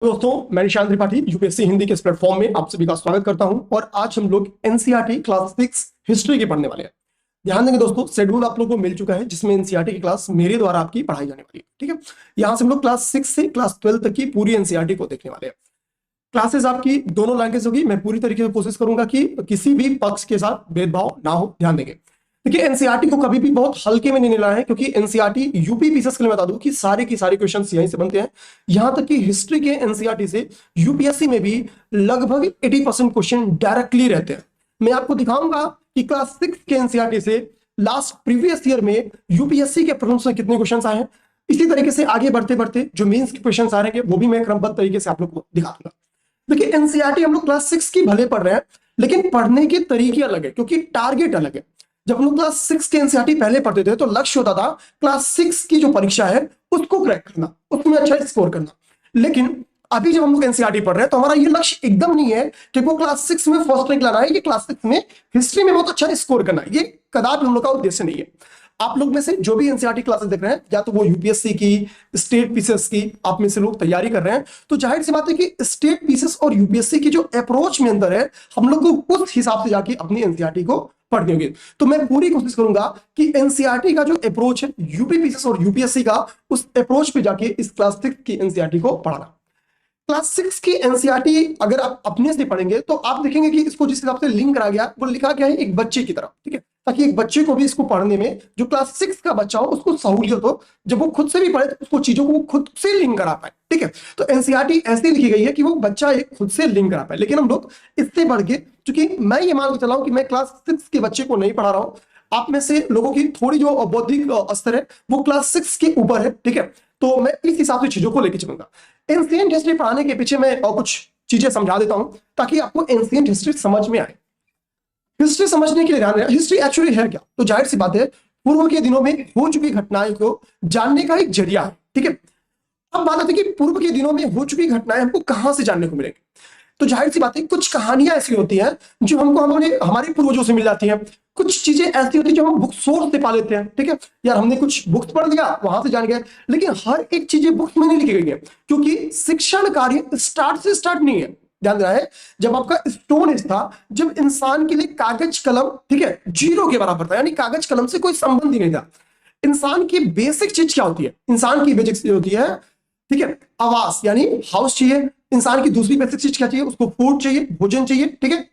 दोस्तों, मैं निशांत त्रिपाठी यूपीएससी हिंदी के इस प्लेटफॉर्म में आप सभी का स्वागत करता हूं और आज हम लोग एनसीईआरटी क्लास 6 हिस्ट्री की पढ़ने वाले हैं। ध्यान देंगे दोस्तों, शेड्यूल आप लोगों को मिल चुका है जिसमें एनसीईआरटी की क्लास मेरे द्वारा आपकी पढ़ाई जाने वाली है। ठीक है, यहां से हम लोग क्लास 6 से क्लास 12 तक की पूरी एनसीईआरटी को देखने वाले हैं। क्लासेस आपकी दोनों लैंग्वेज होगी। मैं पूरी तरीके से कोशिश करूंगा कि किसी भी पक्ष के साथ भेदभाव ना हो। ध्यान देंगे, देखिए एनसीईआरटी को कभी भी बहुत हल्के में नहीं लेना है, क्योंकि एनसीईआरटी यूपी पीसीएस के लिए बता दूं कि सारे की सारे क्वेश्चंस यहीं से बनते हैं। यहां तक कि हिस्ट्री के एनसीईआरटी से यूपीएससी में भी लगभग 80% क्वेश्चन डायरेक्टली रहते हैं। मैं आपको दिखाऊंगा कि क्लास 6 के एनसीईआरटी से लास्ट प्रीवियस ईयर में यूपीएससी के प्रश्नों से कितने क्वेश्चन आए हैं। इसी तरीके से आगे बढ़ते बढ़ते जो मेंस के क्वेश्चन आ रहे हैं वो भी मैं क्रमबद्ध तरीके से आप लोग को दिखा दूंगा। देखिए एनसीईआरटी हम लोग क्लास 6 की भले पढ़ रहे हैं, लेकिन पढ़ने के तरीके अलग है, क्योंकि टारगेट अलग है। जब हम लोग क्लास 6 के एनसीईआरटी पहले पढ़ते थे तो लक्ष्य होता था क्लास 6 की जो परीक्षा है उसको क्रैक करना, उसमें अच्छा स्कोर करना। लेकिन अभी जब हम लोग एनसीईआरटी पढ़ रहे हैं तो हमारा ये लक्ष्य एकदम नहीं है कि वो क्लास 6 में फर्स्ट रैंक लाना है, ये क्लास 6 में हिस्ट्री में बहुत अच्छा स्कोर करना है। ये कदापि हम लोग का उद्देश्य नहीं है। आप लोग में से जो भी एनसीईआरटी क्लासेस देख रहे हैं, या तो वो यूपीएससी की, स्टेट पीसीएस की आप में से लोग तैयारी कर रहे हैं, तो जाहिर सी बात है कि स्टेट पीसीएस और यूपीएससी की जो अप्रोच में अंदर है, हम लोग को उस हिसाब से जाके अपनी एनसीईआरटी को पढ़नी होगी। तो मैं पूरी कोशिश करूंगा कि एनसीईआरटी का जो अप्रोच है यूपी पीसीएस और यूपीएससी का, उस अप्रोच पे जाके इस क्लास 6 की एनसीईआरटी को पढ़ाना। क्लास 6 की एनसीईआरटी अगर आप अपने से पढ़ेंगे तो आप देखेंगे कि इसको जिस हिसाब से लिंक करा गया, वो लिखा गया है एक बच्चे की तरफ। ठीक है, ताकि एक बच्चे को भी इसको पढ़ने में, जो क्लास 6 का बच्चा हो, उसको सहूलियत हो। जब वो खुद से भी पढ़े तो उसको चीजों को वो खुद से लिंक करा पाए। ठीक है, तो एनसीईआरटी ऐसी लिखी गई है कि वो बच्चा एक खुद से लिंक करा पाए। लेकिन हम लोग इससे बढ़ के, क्योंकि मैं ये मान के चला हूं कि मैं क्लास 6 के बच्चे को नहीं पढ़ा रहा हूं, आप में से लोगों की थोड़ी जो बौद्धिक स्तर है वो क्लास 6 के ऊपर है। ठीक है, तो मैं इस हिसाब से चीजों को लेकर चलूंगा। एंशिएंट हिस्ट्री पढ़ाने के पीछे मैं कुछ चीजें समझा देता हूं ताकि आपको एंशिएंट हिस्ट्री समझ में आए। हिस्ट्री समझने के लिए ध्यान रखना, हिस्ट्री एक्चुअली है क्या? तो जाहिर सी बात है, पूर्व के दिनों में हो चुकी घटनाएं को जानने का एक जरिया है। ठीक है, अब बात आती है कि पूर्व के दिनों में हो चुकी घटनाएं हमको कहां से जानने को मिलेंगी। तो जाहिर सी बात है, कुछ कहानियां ऐसी होती हैं जो हमको हमारे पूर्वजों से मिल जाती हैं। कुछ चीजें ऐसी होती है जो हम बुक सोर्स से पा लेते हैं। ठीक है, यार हमने कुछ बुक्स पढ़ लिया, वहां से जान गए। लेकिन हर एक चीजें बुक्स में नहीं लिखी गई है, क्योंकि शिक्षण कार्य स्टार्ट से स्टार्ट नहीं है। ध्यान देना है, जब आपका स्टोन एज था, जब इंसान के लिए कागज कलम, ठीक है, जीरो के बराबर था, यानी कागज कलम से कोई संबंध ही नहीं था। इंसान की बेसिक चीज क्या होती है? इंसान की बेसिक चीज होती है, ठीक है, आवास, यानी हाउस चाहिए। इंसान की दूसरी बेसिक चीज क्या चाहिए? उसको फूड चाहिए, भोजन चाहिए। ठीक है,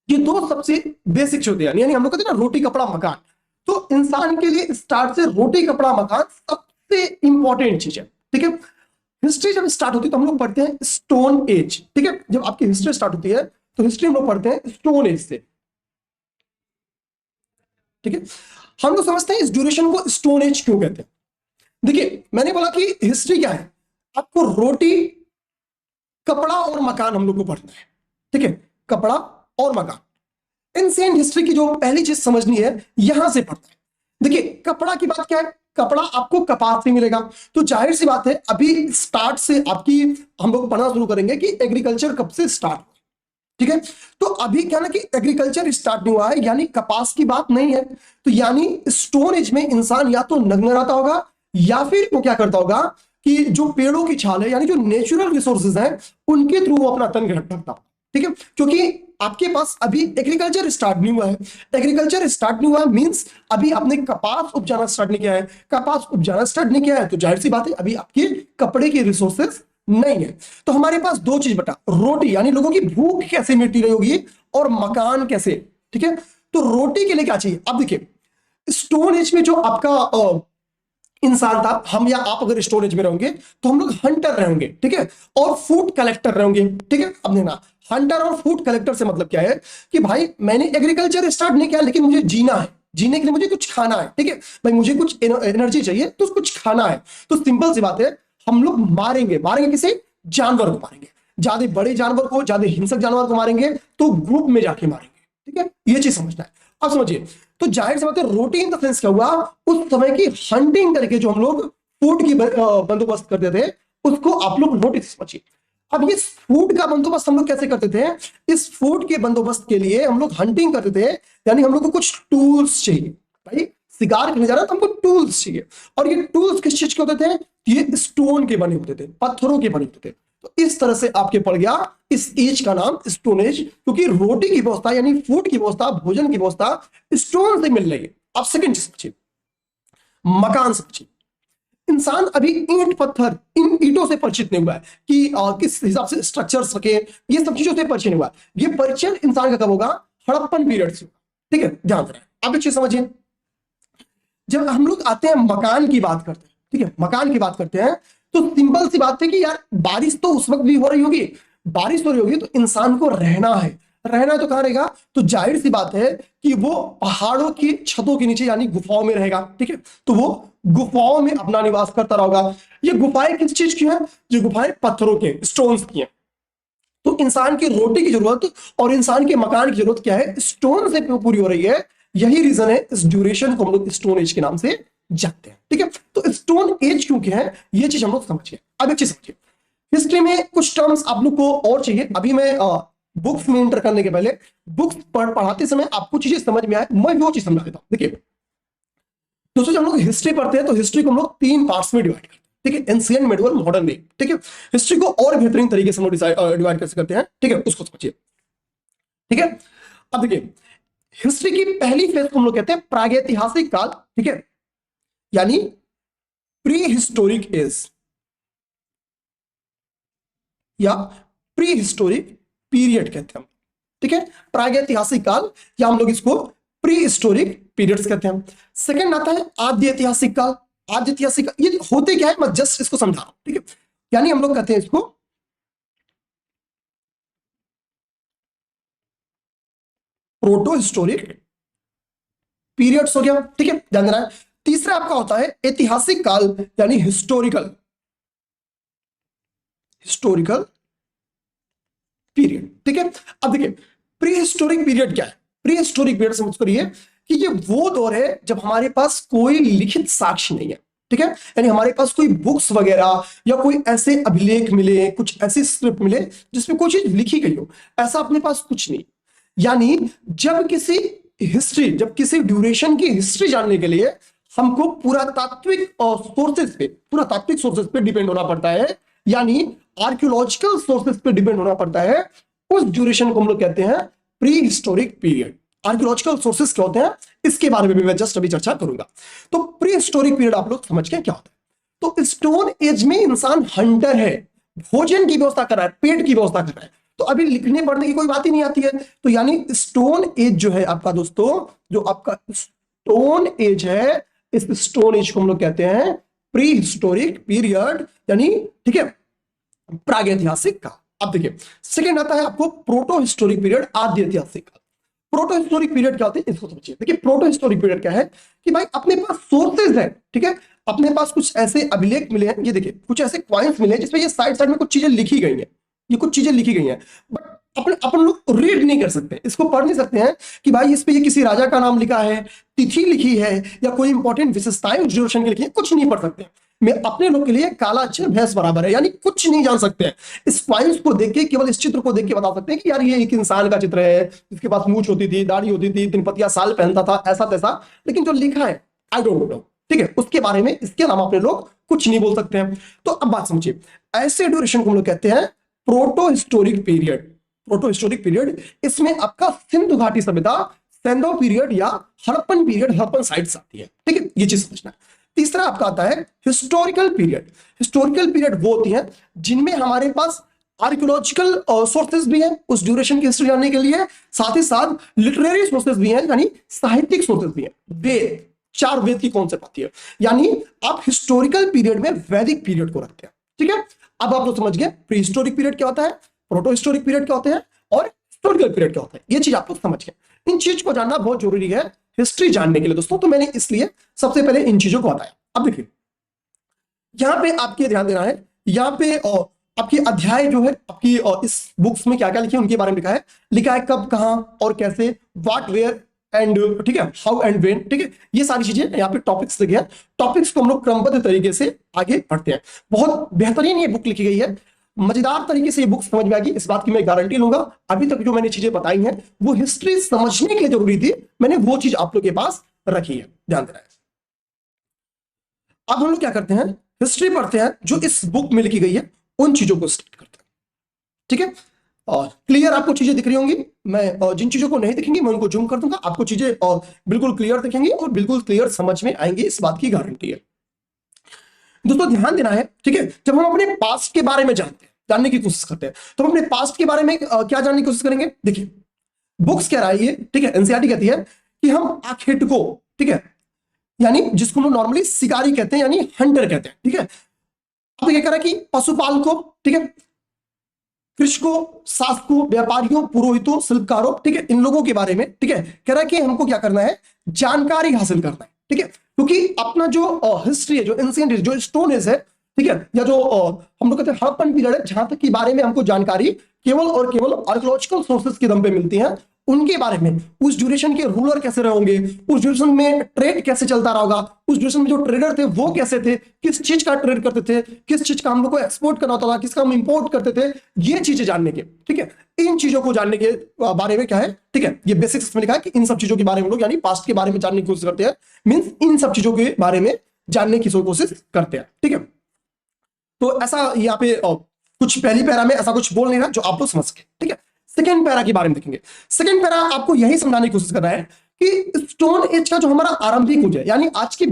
ये दो सबसे बेसिक चीज होती है, यानी हम लोग कहते हैं ना रोटी कपड़ा मकान। तो इंसान के लिए स्टार्ट से रोटी कपड़ा मकान सबसे इंपॉर्टेंट चीज है। ठीक है, हिस्ट्री जब स्टार्ट होती है तो हम लोग पढ़ते हैं स्टोन एज। ठीक है, जब आपकी हिस्ट्री स्टार्ट होती है तो हिस्ट्री हम लोग पढ़ते हैं स्टोन एज से। ठीक है, हम लोग समझते हैं इस ड्यूरेशन को स्टोन एज क्यों कहते हैं। देखिए, मैंने बोला कि हिस्ट्री क्या है, आपको रोटी कपड़ा और मकान हम लोग को पढ़ना है। ठीक है, कपड़ा और मकान। एंशिएंट हिस्ट्री की जो पहली चीज समझनी है, यहां से पढ़ना है। देखिए, कपड़ा की बात क्या है? कपड़ा आपको कपास से मिलेगा। तो जाहिर सी बात है, अभी स्टार्ट से आपकी हम लोग पढ़ना शुरू करेंगे कि एग्रीकल्चर कब से स्टार्ट। ठीक है, तो अभी क्या ना कि एग्रीकल्चर स्टार्ट नहीं हुआ है, यानी कपास की बात नहीं है। तो यानी स्टोन एज में इंसान या तो नग्न रहता होगा, या फिर वो क्या करता होगा कि जो पेड़ों की छाल है, यानी जो नेचुरल रिसोर्सेज हैं, उनके थ्रू वो अपना तन ढकता होगा। ठीक है, क्योंकि आपके पास अभी एग्रीकल्चर स्टार्ट नहीं हुआ है। एग्रीकल्चर स्टार्ट नहीं हुआ मींस अभी आपने कपास उपजाना स्टार्ट नहीं किया है। कपास उपजाना स्टार्ट नहीं किया है तो जाहिर सी बात है, अभी आपके कपड़े के रिसोर्सेज नहीं है। तो हमारे पास दो चीज बटा, रोटी यानी लोगों की भूख कैसे मिटी रही होगी, और मकान कैसे। ठीक है, तो रोटी के लिए क्या चाहिए? अब देखिए, स्टोन एज में जो आपका इंसान था, हम या आप अगर स्टोन एज में रहेंगे तो हम लोग हंटर रहेंगे। ठीक है, और फूड कलेक्टर रहेंगे। ठीक है, अब देखना, हंटर और फूड कलेक्टर से मतलब क्या है कि भाई मैंने एग्रीकल्चर स्टार्ट नहीं किया, लेकिन मुझे जीना है, जीने के लिए मुझे कुछ खाना है। ठीक है, भाई मुझे कुछ एनर्जी चाहिए तो कुछ खाना है। तो सिंपल सी बात है, हम लोग मारेंगे। मारेंगे किसे? जानवर को मारेंगे। ज्यादा बड़े जानवर को, ज्यादा हिंसक जानवर को मारेंगे तो ग्रुप में जाके मारेंगे। ठीक है, ये चीज समझना है। अब समझिए, तो जाहिर सी बात है, रोटी इन द सेंस क्या हुआ, उस समय की हंटिंग करके जो हम लोग फूड की बंदोबस्त करते थे, उसको आप लोग रोटी से समझिए। अब ये फूड का बंदोबस्त हम लोग कैसे करते थे? इस फूड के बंदोबस्त के लिए हम लोग हंटिंग करते थे, यानी हम लोग को कुछ टूल्स चाहिए। भाई शिकार करने जा रहा है तो हमको टूल्स चाहिए, और ये टूल्स किस चीज के होते थे? ये स्टोन के बने होते थे, पत्थरों के बने होते थे। तो इस तरह से आपके पड़ गया इस एज का नाम स्टोन एज, क्योंकि रोटी की व्यवस्था यानी फूड की व्यवस्था, भोजन की व्यवस्था स्टोन से मिल रही है। अब सेकंड चीज समझिए, मकान समझिए। इंसान अभी ईंट पत्थर इन ईंटों से परिचित नहीं हुआ है कि किस हिसाब से स्ट्रक्चर सके, ये सब चीजों से परिचय नहीं हुआ। ये परिचय इंसान का कब होगा? हड़प्पन पीरियड से। ठीक है, ध्यान देना। अब एक चीज समझिए, जब हम लोग आते हैं मकान की बात करते हैं, ठीक है, मकान की बात करते हैं, तो सिंपल सी बात है कि यार बारिश तो उस वक्त भी हो रही होगी, बारिश हो रही होगी तो इंसान को रहना है, रहना है तो कहां रहेगा? तो जाहिर सी बात है कि वो पहाड़ों की छतों के नीचे यानी गुफाओं में रहेगा। ठीक है, तो वो गुफाओं में अपना निवास करता रहेगा। ये गुफाएं किस चीज की हैं? ये गुफाएं पत्थरों के, स्टोन्स की हैं। तो इंसान की रोटी की जरूरत और इंसान के मकान की जरूरत क्या है? स्टोन से पूरी हो रही है। यही रीजन है इस ड्यूरेशन को हम लोग स्टोन एज के नाम से जानते हैं। ठीक है, तो स्टोन एज क्योंकि है, ये चीज हम लोग समझिए। अब एक चीज समझिए, हिस्ट्री में कुछ टर्म्स आप लोग को और चाहिए। अभी मैं बुक्स में इंटर करने के पहले बुक्स पढ़ाते समय आपको चीजें समझ में आए, मैं वो चीज समझा देता हूं। देखिए दोस्तों, जब हम लोग हिस्ट्री पढ़ते हैं तो हिस्ट्री को हम लोग 3 पार्ट्स में डिवाइड करते हैं। ठीक है, एंशिएंट, मिडिवल, मॉडर्न डे। ठीक है, हिस्ट्री को और बेहतरीन तरीके से हम लोग डिवाइड कैसे करते हैं, ठीक है, उसको समझिए। ठीक है, अब देखिए हिस्ट्री की पहली फेज को हम लोग कहते हैं प्रागैतिहासिक काल। ठीक है, यानी प्री हिस्टोरिक एज या प्री हिस्टोरिक पीरियड कहते हैं हम। ठीक है, प्रागैतिहासिक काल या हम लोग इसको प्री हिस्टोरिक पीरियड्स कहते हैं। सेकंड आता है आद्य ऐतिहासिक काल। आद्य ऐतिहासिक ये होते क्या है, मैं जस्ट इसको समझा रहा हूं। ठीक है, यानी हम लोग कहते हैं इसको प्रोटो हिस्टोरिक पीरियड्स हो गया। ठीक है, ध्यान देना है। तीसरा आपका होता है ऐतिहासिक काल यानी हिस्टोरिकल पीरियड। ठीक है, अब देखिए प्री हिस्टोरिक पीरियड क्या है? प्री हिस्टोरिक पीरियड समझ करिए कि ये वो दौर है जब हमारे पास कोई लिखित साक्ष्य नहीं है। ठीक है, यानी हमारे पास कोई बुक्स वगैरह या कोई ऐसे अभिलेख मिले, कुछ ऐसी स्क्रिप्ट मिले जिसमें कोई चीज लिखी गई हो, ऐसा अपने पास कुछ नहीं। यानी जब किसी ड्यूरेशन की हिस्ट्री जानने के लिए हमको पुरातात्विक सोर्सेज पे डिपेंड होना पड़ता है, यानी आर्कियोलॉजिकल सोर्सेज पे डिपेंड होना पड़ता है। उस ड्यूरेशन को हम लोग कहते हैं pre historic period. Archaeological sources क्या होते हैं, इसके बारे में भी मैं जस्ट अभी चर्चा करूंगा। तो प्री हिस्टोरिक पीरियड आप लोग समझ गए क्या होता है। तो स्टोन एज में इंसान हंटर है, भोजन की व्यवस्था कर रहा है, पेट की व्यवस्था कर रहा है, तो अभी लिखने पढ़ने की कोई बात ही नहीं आती है। तो यानी स्टोन एज जो है आपका दोस्तों, जो आपका स्टोन एज है, इस स्टोन एज को हम लोग कहते हैं प्री हिस्टोरिक पीरियड, यानी ठीक है प्रागैतिहासिक काल। अब देखिए सेकंड आता है आपको प्रोटो हिस्टोरिक पीरियड, आद्य ऐतिहासिक काल। प्रोटो हिस्टोरिक पीरियड क्या होते हैं इसको समझिए। देखिए प्रोटो हिस्टोरिक पीरियड क्या है कि भाई अपने पास सोर्सेज है, ठीक है, अपने पास कुछ ऐसे अभिलेख मिले हैं, ये देखिए कुछ ऐसे क्वाइंस मिले हैं जिसमें ये साइड साइड में कुछ चीजें लिखी गई हैं, ये कुछ चीजें लिखी गई हैं, बट अपन लोग रीड नहीं कर सकते, इसको पढ़ नहीं सकते हैं कि भाई इस पे ये किसी राजा का नाम लिखा है, तिथि लिखी है, या कोई इंपॉर्टेंट विशेषताएं उस ड्यूरेशन की लिखी है, कुछ नहीं पढ़ सकते। मैं अपने लोग के लिए काला अक्षर भैंस बराबर है, यानी कुछ नहीं जान सकते हैं। इस क्वाइंस को देख के, केवल इस चित्र को देख के बता सकते हैं कि यार ये एक इंसान का चित्र है, जिसके पास मूंछ होती थी, दाढ़ी होती थी, 3 पतिया साल पहनता था, ऐसा तैसा, लेकिन जो लिखा है आई डोंट नो। ठीक है, उसके बारे में, इसके अलावा अपने लोग कुछ नहीं बोल सकते हैं। तो अब बात समझिए, ऐसे ड्यूरेशन को हम लोग कहते हैं proto historic period. Proto historic period, इसमें आपका सिंधु घाटी सभ्यता, सेंडो पीरियड या हड़प्पन पीरियड, हड़प्पन साइट्स आती है। ठीक है, ये चीज समझना है। तीसरा आपका आता है हिस्टोरिकल पीरियड। हिस्टोरिकल पीरियड वो होती है जिनमें हमारे पास आर्कियोलॉजिकल सोर्सेज भी हैं उस ड्यूरेशन की हिस्ट्री जानने के लिए, साथ ही साथ लिटरेरी सोर्सेज भी हैं, यानी साहित्यिक सोर्सेज भी हैं। वेद, 4 वेद की कॉन्सेप्ट आती है, यानी आप हिस्टोरिकल पीरियड में वैदिक पीरियड को रखते हैं। ठीक है, अब आप लोग समझ गए प्री हिस्टोरिक पीरियड क्या होता है, प्रोटो हिस्टोरिक पीरियड क्या होते हैं, और हिस्टोरिकल पीरियड क्या होता है। ये चीज आप लोग समझ गए। इन चीज को जानना बहुत जरूरी है हिस्ट्री जानने के लिए दोस्तों, तो मैंने इसलिए सबसे पहले इन चीजों को बताया। अब देखिए यहां पे आपके ध्यान देना है, यहां पे आपकी अध्याय जो है आपकी इस बुक्स में क्या क्या लिखे उनके बारे में लिखा है कब, कहां और कैसे, व्हाट, वेयर एंड, ठीक है, हाउ एंड व्हेन। ठीक है, ये सारी चीजें यहाँ पे टॉपिक्स लिखे हैं। टॉपिक्स को हम लोग क्रमबद्ध तरीके से आगे बढ़ते हैं। बहुत बेहतरीन ये बुक लिखी गई है, मजेदार तरीके से ये बुक समझ में आएगी, इस बात की मैं गारंटी लूंगा। अभी तक जो मैंने चीजें बताई हैं वो हिस्ट्री समझने के लिए जरूरी थी, मैंने वो चीज आप लोग के पास रखी है, ध्यान देना है। अब हम लोग क्या करते हैं, हिस्ट्री पढ़ते हैं जो इस बुक में लिखी गई है उन चीजों को स्टार्ट करते हैं। ठीक है, और क्लियर आपको चीजें दिख रही होंगी। मैं जिन चीजों को नहीं दिखेंगी मैं उनको जूम कर दूंगा, आपको चीजें बिल्कुल क्लियर दिखेंगी और बिल्कुल क्लियर समझ में आएंगी, इस बात की गारंटी है। दोस्तों ध्यान देना है, ठीक है, जब हम अपने पास्ट के बारे में जानने की कोशिश करते हैं तो हम अपने पास्ट के बारे में क्या जानने की कोशिश करेंगे। देखिए बुक्स कह रहा है ये, ठीक है, एनसीईआरटी कहती है कि हम आखेट को, ठीक है, यानी जिसको हम नॉर्मली शिकारी कहते हैं यानी हंटर कहते हैं, ठीक है, अब ये कह रहा है कि पशुपाल को, ठीक है, कृषकों, शासकों, व्यापारियों, पुरोहितों, शिल्पकारों, ठीक है, इन लोगों के बारे में, ठीक है, कह रहा है कि हमको क्या करना है, जानकारी हासिल करना है। ठीक है, क्योंकि अपना जो हिस्ट्री है, जो एंशिएंट जो स्टोन एज है, ठीक है, या जो हम लोग कहते हैं हड़प्पन पीरियड है, जहां तक के बारे में हमको जानकारी केवल और केवल आर्कियोलॉजिकल सोर्सेस के दम पे मिलती है, उनके बारे में, उस ड्यूरेशन के रूलर कैसे रहे होंगे, उस ड्यूरेशन में ट्रेड कैसे चलता रहा होगा, उस ड्यूरेशन में जो ट्रेडर थे वो कैसे थे, किस चीज का ट्रेड करते थे, किस चीज का हम लोग को एक्सपोर्ट करना होता था, किसका हम इंपोर्ट करते थे, ये चीजें जानने के, ठीक है, इन चीजों को जानने के बारे में क्या है, ठीक है, ये बेसिक्स में लिखा है कि इन सब चीजों के बारे में लोग यानी पास्ट के बारे में जानने की कोशिश करते हैं, मींस इन सब चीजों के बारे में जानने की कोशिश करते हैं। ठीक है, तो ऐसा यहाँ पे कुछ पहली पैरा में ऐसा कुछ बोल नहीं रहा जो आप लोग समझ सके। ठीक है, सेकेंड पैरा के बारे में देखेंगे। सेकेंड पैरा आपको यही समझाने की कोशिश कर रहा है कि स्टोन एज का जो हमारा आरंभिक युग है, यानी आज के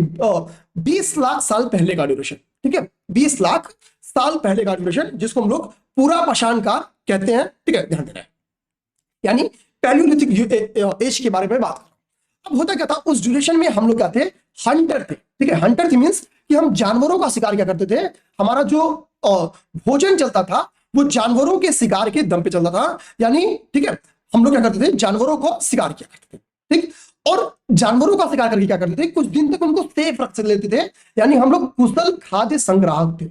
20 लाख साल पहले का ड्यूरेशन, ठीक है, 20 लाख साल पहले का ड्यूरेशन, जिसको हम लोग पूरा पाषाण काल कहते हैं। ठीक है, ध्यान देना है, यानी पैलियोलिथिक एज के बारे में बात कर। अब होता क्या था, उस ड्यूरेशन में हम लोग क्या थे, हंटर थे। ठीक है, हंटर थे मींस कि हम जानवरों का शिकार क्या करते थे, हमारा जो भोजन चलता था वो जानवरों के शिकार के दम पे चलता था, यानी ठीक है, हम लोग क्या करते थे, जानवरों को शिकार किया करते थे। ठीक, और जानवरों का शिकार करके क्या करते थे, कुछ दिन तक उनको सेफ रख लेते थे, यानी हम लोग कुशल खाद्य संग्राहक थे।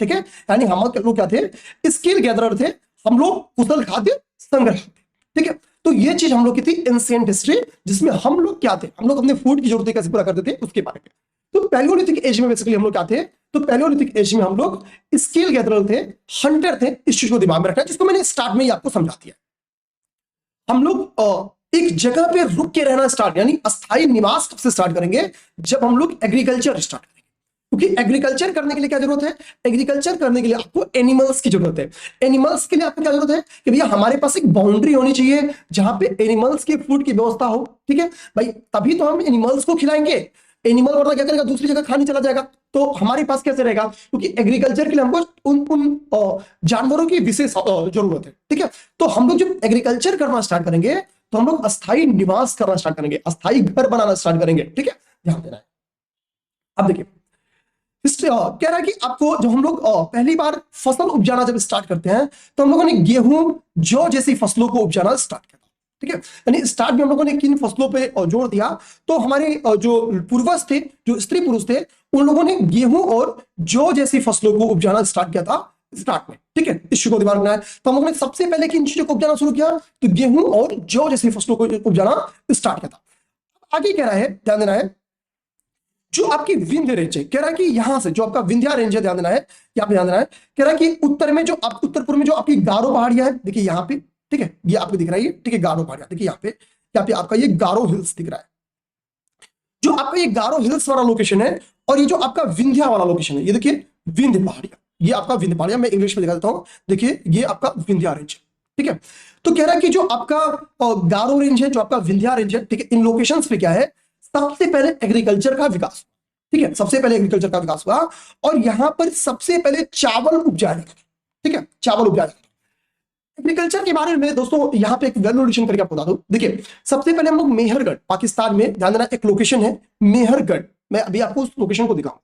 ठीक है, यानी हम लोग क्या थे, स्किल गैदरर थे, हम लोग कुशल खाद्य संग्राहक थे। ठीक है, तो ये चीज हम लोग की थी एंशिएंट हिस्ट्री, जिसमें हम लोग क्या थे, हम लोग अपने फूड की जरूरतें कैसे पूरा करते थे उसके बारे में। तो पैलियोलिथिक एज में बेसिकली हम लोग क्या थे, तो पैलियोलिथिक एज में हम लोग स्किल गैदरर थे, हंटर थे, इस चीज को दिमाग में रखना है, जिसको मैंने स्टार्ट में ही आपको समझा दिया। हम लोग एक जगह पे रुक के रहना स्टार्ट, यानी अस्थायी निवास कब से स्टार्ट करेंगे, जब हम लोग एग्रीकल्चर स्टार्ट करेंगे। क्योंकि एग्रीकल्चर करने के लिए क्या जरूरत है, एग्रीकल्चर करने के लिए आपको एनिमल्स की जरूरत है। एनिमल्स के लिए आपको क्या जरूरत है कि भैया हमारे पास एक बाउंड्री होनी चाहिए जहां पे एनिमल्स के फूड की व्यवस्था हो। ठीक है भाई, तभी तो हम एनिमल्स को खिलाएंगे। एनिमल वरना क्या करेगा, दूसरी जगह खाने चला जाएगा, तो हमारे पास कैसे रहेगा, क्योंकि एग्रीकल्चर के लिए हमको उन जानवरों की विशेष जरूरत है। ठीक है, तो हम लोग जब एग्रीकल्चर करना स्टार्ट करेंगे तो हम लोग अस्थायी निवास करना स्टार्ट करेंगे, अस्थायी घर बनाना स्टार्ट करेंगे। ठीक है, ध्यान देना है। अब देखिए कह रहा है कि आपको जब हम लोग पहली बार फसल उपजाना जब स्टार्ट करते हैं तो हम लोगों ने गेहूं, जौ जैसी फसलों को उपजाना स्टार्ट किया। ठीक है, यानी स्टार्ट में हम लोगों ने किन फसलों पे जोर दिया, तो हमारे जो पूर्वज थे, जो स्त्री पुरुष थे, उन लोगों ने गेहूं और जौ जैसी फसलों को उपजाना स्टार्ट किया था स्टार्ट में। ठीक है, इस चीज को दिमाग में रखना है। तो हम लोगों ने सबसे पहले किन चीजों को उपजाना शुरू किया, तो गेहूं और जौ जैसी फसलों को उपजाना स्टार्ट किया था। आगे कह रहा है, ध्यान देना है, जो आपकी विंध्य रेंज है, कह रहा है कि यहां से जो आपका विंध्या रेंज है, ध्यान देना है, यहाँ पे ध्यान देना है, कह रहा है कि उत्तर में जो आप उत्तर पूर्व में जो आपकी गारो पहाड़ियां है, देखिए यहाँ पे, ठीक है, ये आपको दिख रहा है, ठीक है, गारो पहाड़ियां, देखिए यहाँ पे आपका ये गारो हिल्स दिख रहा है, जो आपका ये गारो हिल्स वाला लोकेशन है, और ये जो आपका विंध्या वाला लोकेशन है, ये देखिए विंध्य पहाड़ियां, ये आपका विंध्य पहाड़ियां, मैं इंग्लिश में दिखा देता हूं, देखिए ये आपका विंध्या रेंज है। ठीक है, तो कह रहा है कि जो आपका गारो रेंज है, जो आपका विंध्या रेंज है, ठीक है, इन लोकेशंस पे क्या है, सबसे पहले एग्रीकल्चर का विकास। ठीक है, सबसे पहले एग्रीकल्चर का विकास हुआ, और यहां पर सबसे पहले चावल उपजाया जाता। ठीक है, चावल उपजाया जाता। एग्रीकल्चर के बारे में दोस्तों यहां पे एक वैल्यूएशन करके आपको बता दूं। देखिए सबसे पहले हम लोग मेहरगढ़, पाकिस्तान में, ध्यान देना, एक लोकेशन है मेहरगढ़, मैं अभी आपको उस लोकेशन को दिखाऊं।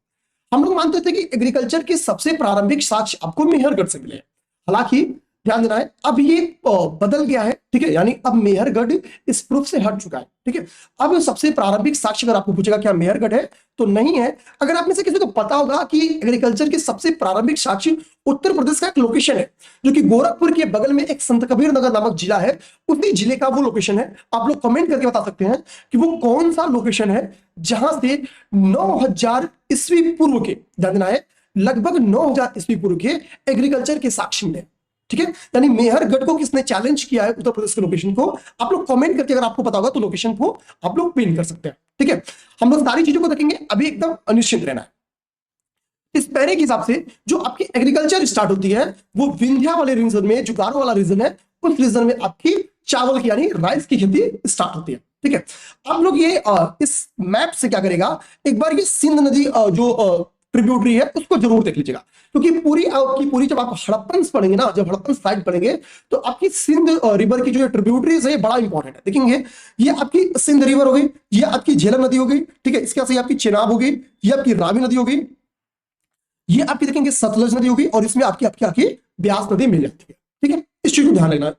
हम लोग मानते थे कि एग्रीकल्चर के सबसे प्रारंभिक साक्ष्य आपको मेहरगढ़ से मिले, हालांकि ध्यान देना है अब ये बदल गया है। ठीक है, यानी अब मेहरगढ़ इस प्रूफ से हट चुका है। ठीक है, अब सबसे प्रारंभिक साक्ष्य अगर आपको पूछेगा क्या मेहरगढ़ है, तो नहीं है। अगर आप में से किसी को पता होगा कि एग्रीकल्चर के सबसे प्रारंभिक साक्ष्य उत्तर प्रदेश का एक लोकेशन है, जो कि गोरखपुर के बगल में एक संत कबीर नगर नामक जिला है, उसी जिले का वो लोकेशन है। आप लोग कमेंट करके बता सकते हैं कि वो कौन सा लोकेशन है जहां से 9000 ईस्वी पूर्व के, ध्यान देना है, लगभग 9000 ईस्वी पूर्व के एग्रीकल्चर के साक्ष्य मिले। ठीक है, यानी मेहरगढ़ को किसने चैलेंज किया है, उत्तर प्रदेश के लोकेशन को। आप लोग कमेंट करके अगर आपको पता होगा तो लोकेशन को आप लोग पिन कर सकते हैं। ठीक है, हम लोग सारी चीजों को देखेंगे, अभी एकदम अनिश्चित रहना है। इस पैरे के हिसाब से जो आपकी एग्रीकल्चर स्टार्ट होती है वो विंध्या वाले रीजन में, जो गारो वाला रीजन है उस रीजन में आपकी चावल की यानी राइस की खेती स्टार्ट होती है। ठीक है, आप लोग ये इस मैप से क्या करेगा, एक बार ये सिंध नदी जो ट्रिब्यूटरी है उसको जरूर देख लीजिएगा, क्योंकि पूरी आपकी पूरी जब आप हड़प्पन पढ़ेंगे ना, जब हड़प्पन साइड पढ़ेंगे तो आपकी सिंध रिवर की जो ट्रिब्यूटरीज है बड़ा इंपॉर्टेंट है। देखेंगे ये आपकी सिंध रिवर हो गई, ये आपकी झेलम नदी हो गई, ठीक है, इसके साथ आपकी चेनाब हो गई, ये आपकी रावी नदी हो गई, ये आपकी देखेंगे सतलज नदी होगी, और इसमें आपकी आपकी आपकी ब्यास नदी मिल जाती है। ठीक है, इस चीज को ध्यान रखना है।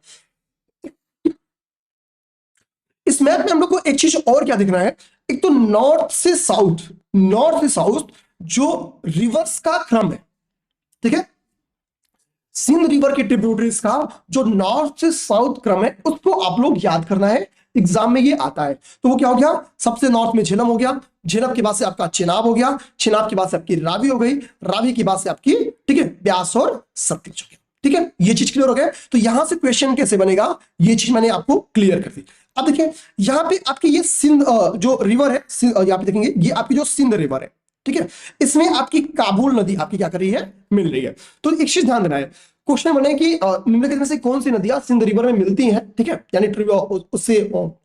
इस मैप में हम लोग को एक चीज और क्या देखना है, एक तो नॉर्थ से साउथ जो रिवर्स का क्रम है। ठीक है, सिंध रिवर के ट्रिब्यूटरीज का जो नॉर्थ से साउथ क्रम है उसको आप लोग याद करना है, एग्जाम में ये आता है। तो वो क्या हो गया, सबसे नॉर्थ में झेलम हो गया, झेलम के बाद से आपका चेनाब हो गया, चेनाब के बाद से आपकी रावी हो गई, रावी के बाद से आपकी ठीक है ब्यास और सतलज हो गया। ठीक है, ये चीज क्लियर हो गया। तो यहां से क्वेश्चन कैसे बनेगा ये चीज मैंने आपको क्लियर कर दी। अब देखिए यहां पे आपकी ये सिंध जो रिवर है, यहां पे देखेंगे ये आपकी जो सिंध रिवर है, ठीक है, इसमें आपकी काबुल नदी आपकी क्या कर रही है, मिल रही है। तो एक चीज ध्यान देना है, क्वेश्चन बने कि निम्नलिखित में से कौन सी नदियां सिंध रिवर में मिलती हैं, ठीक है, यानी उससे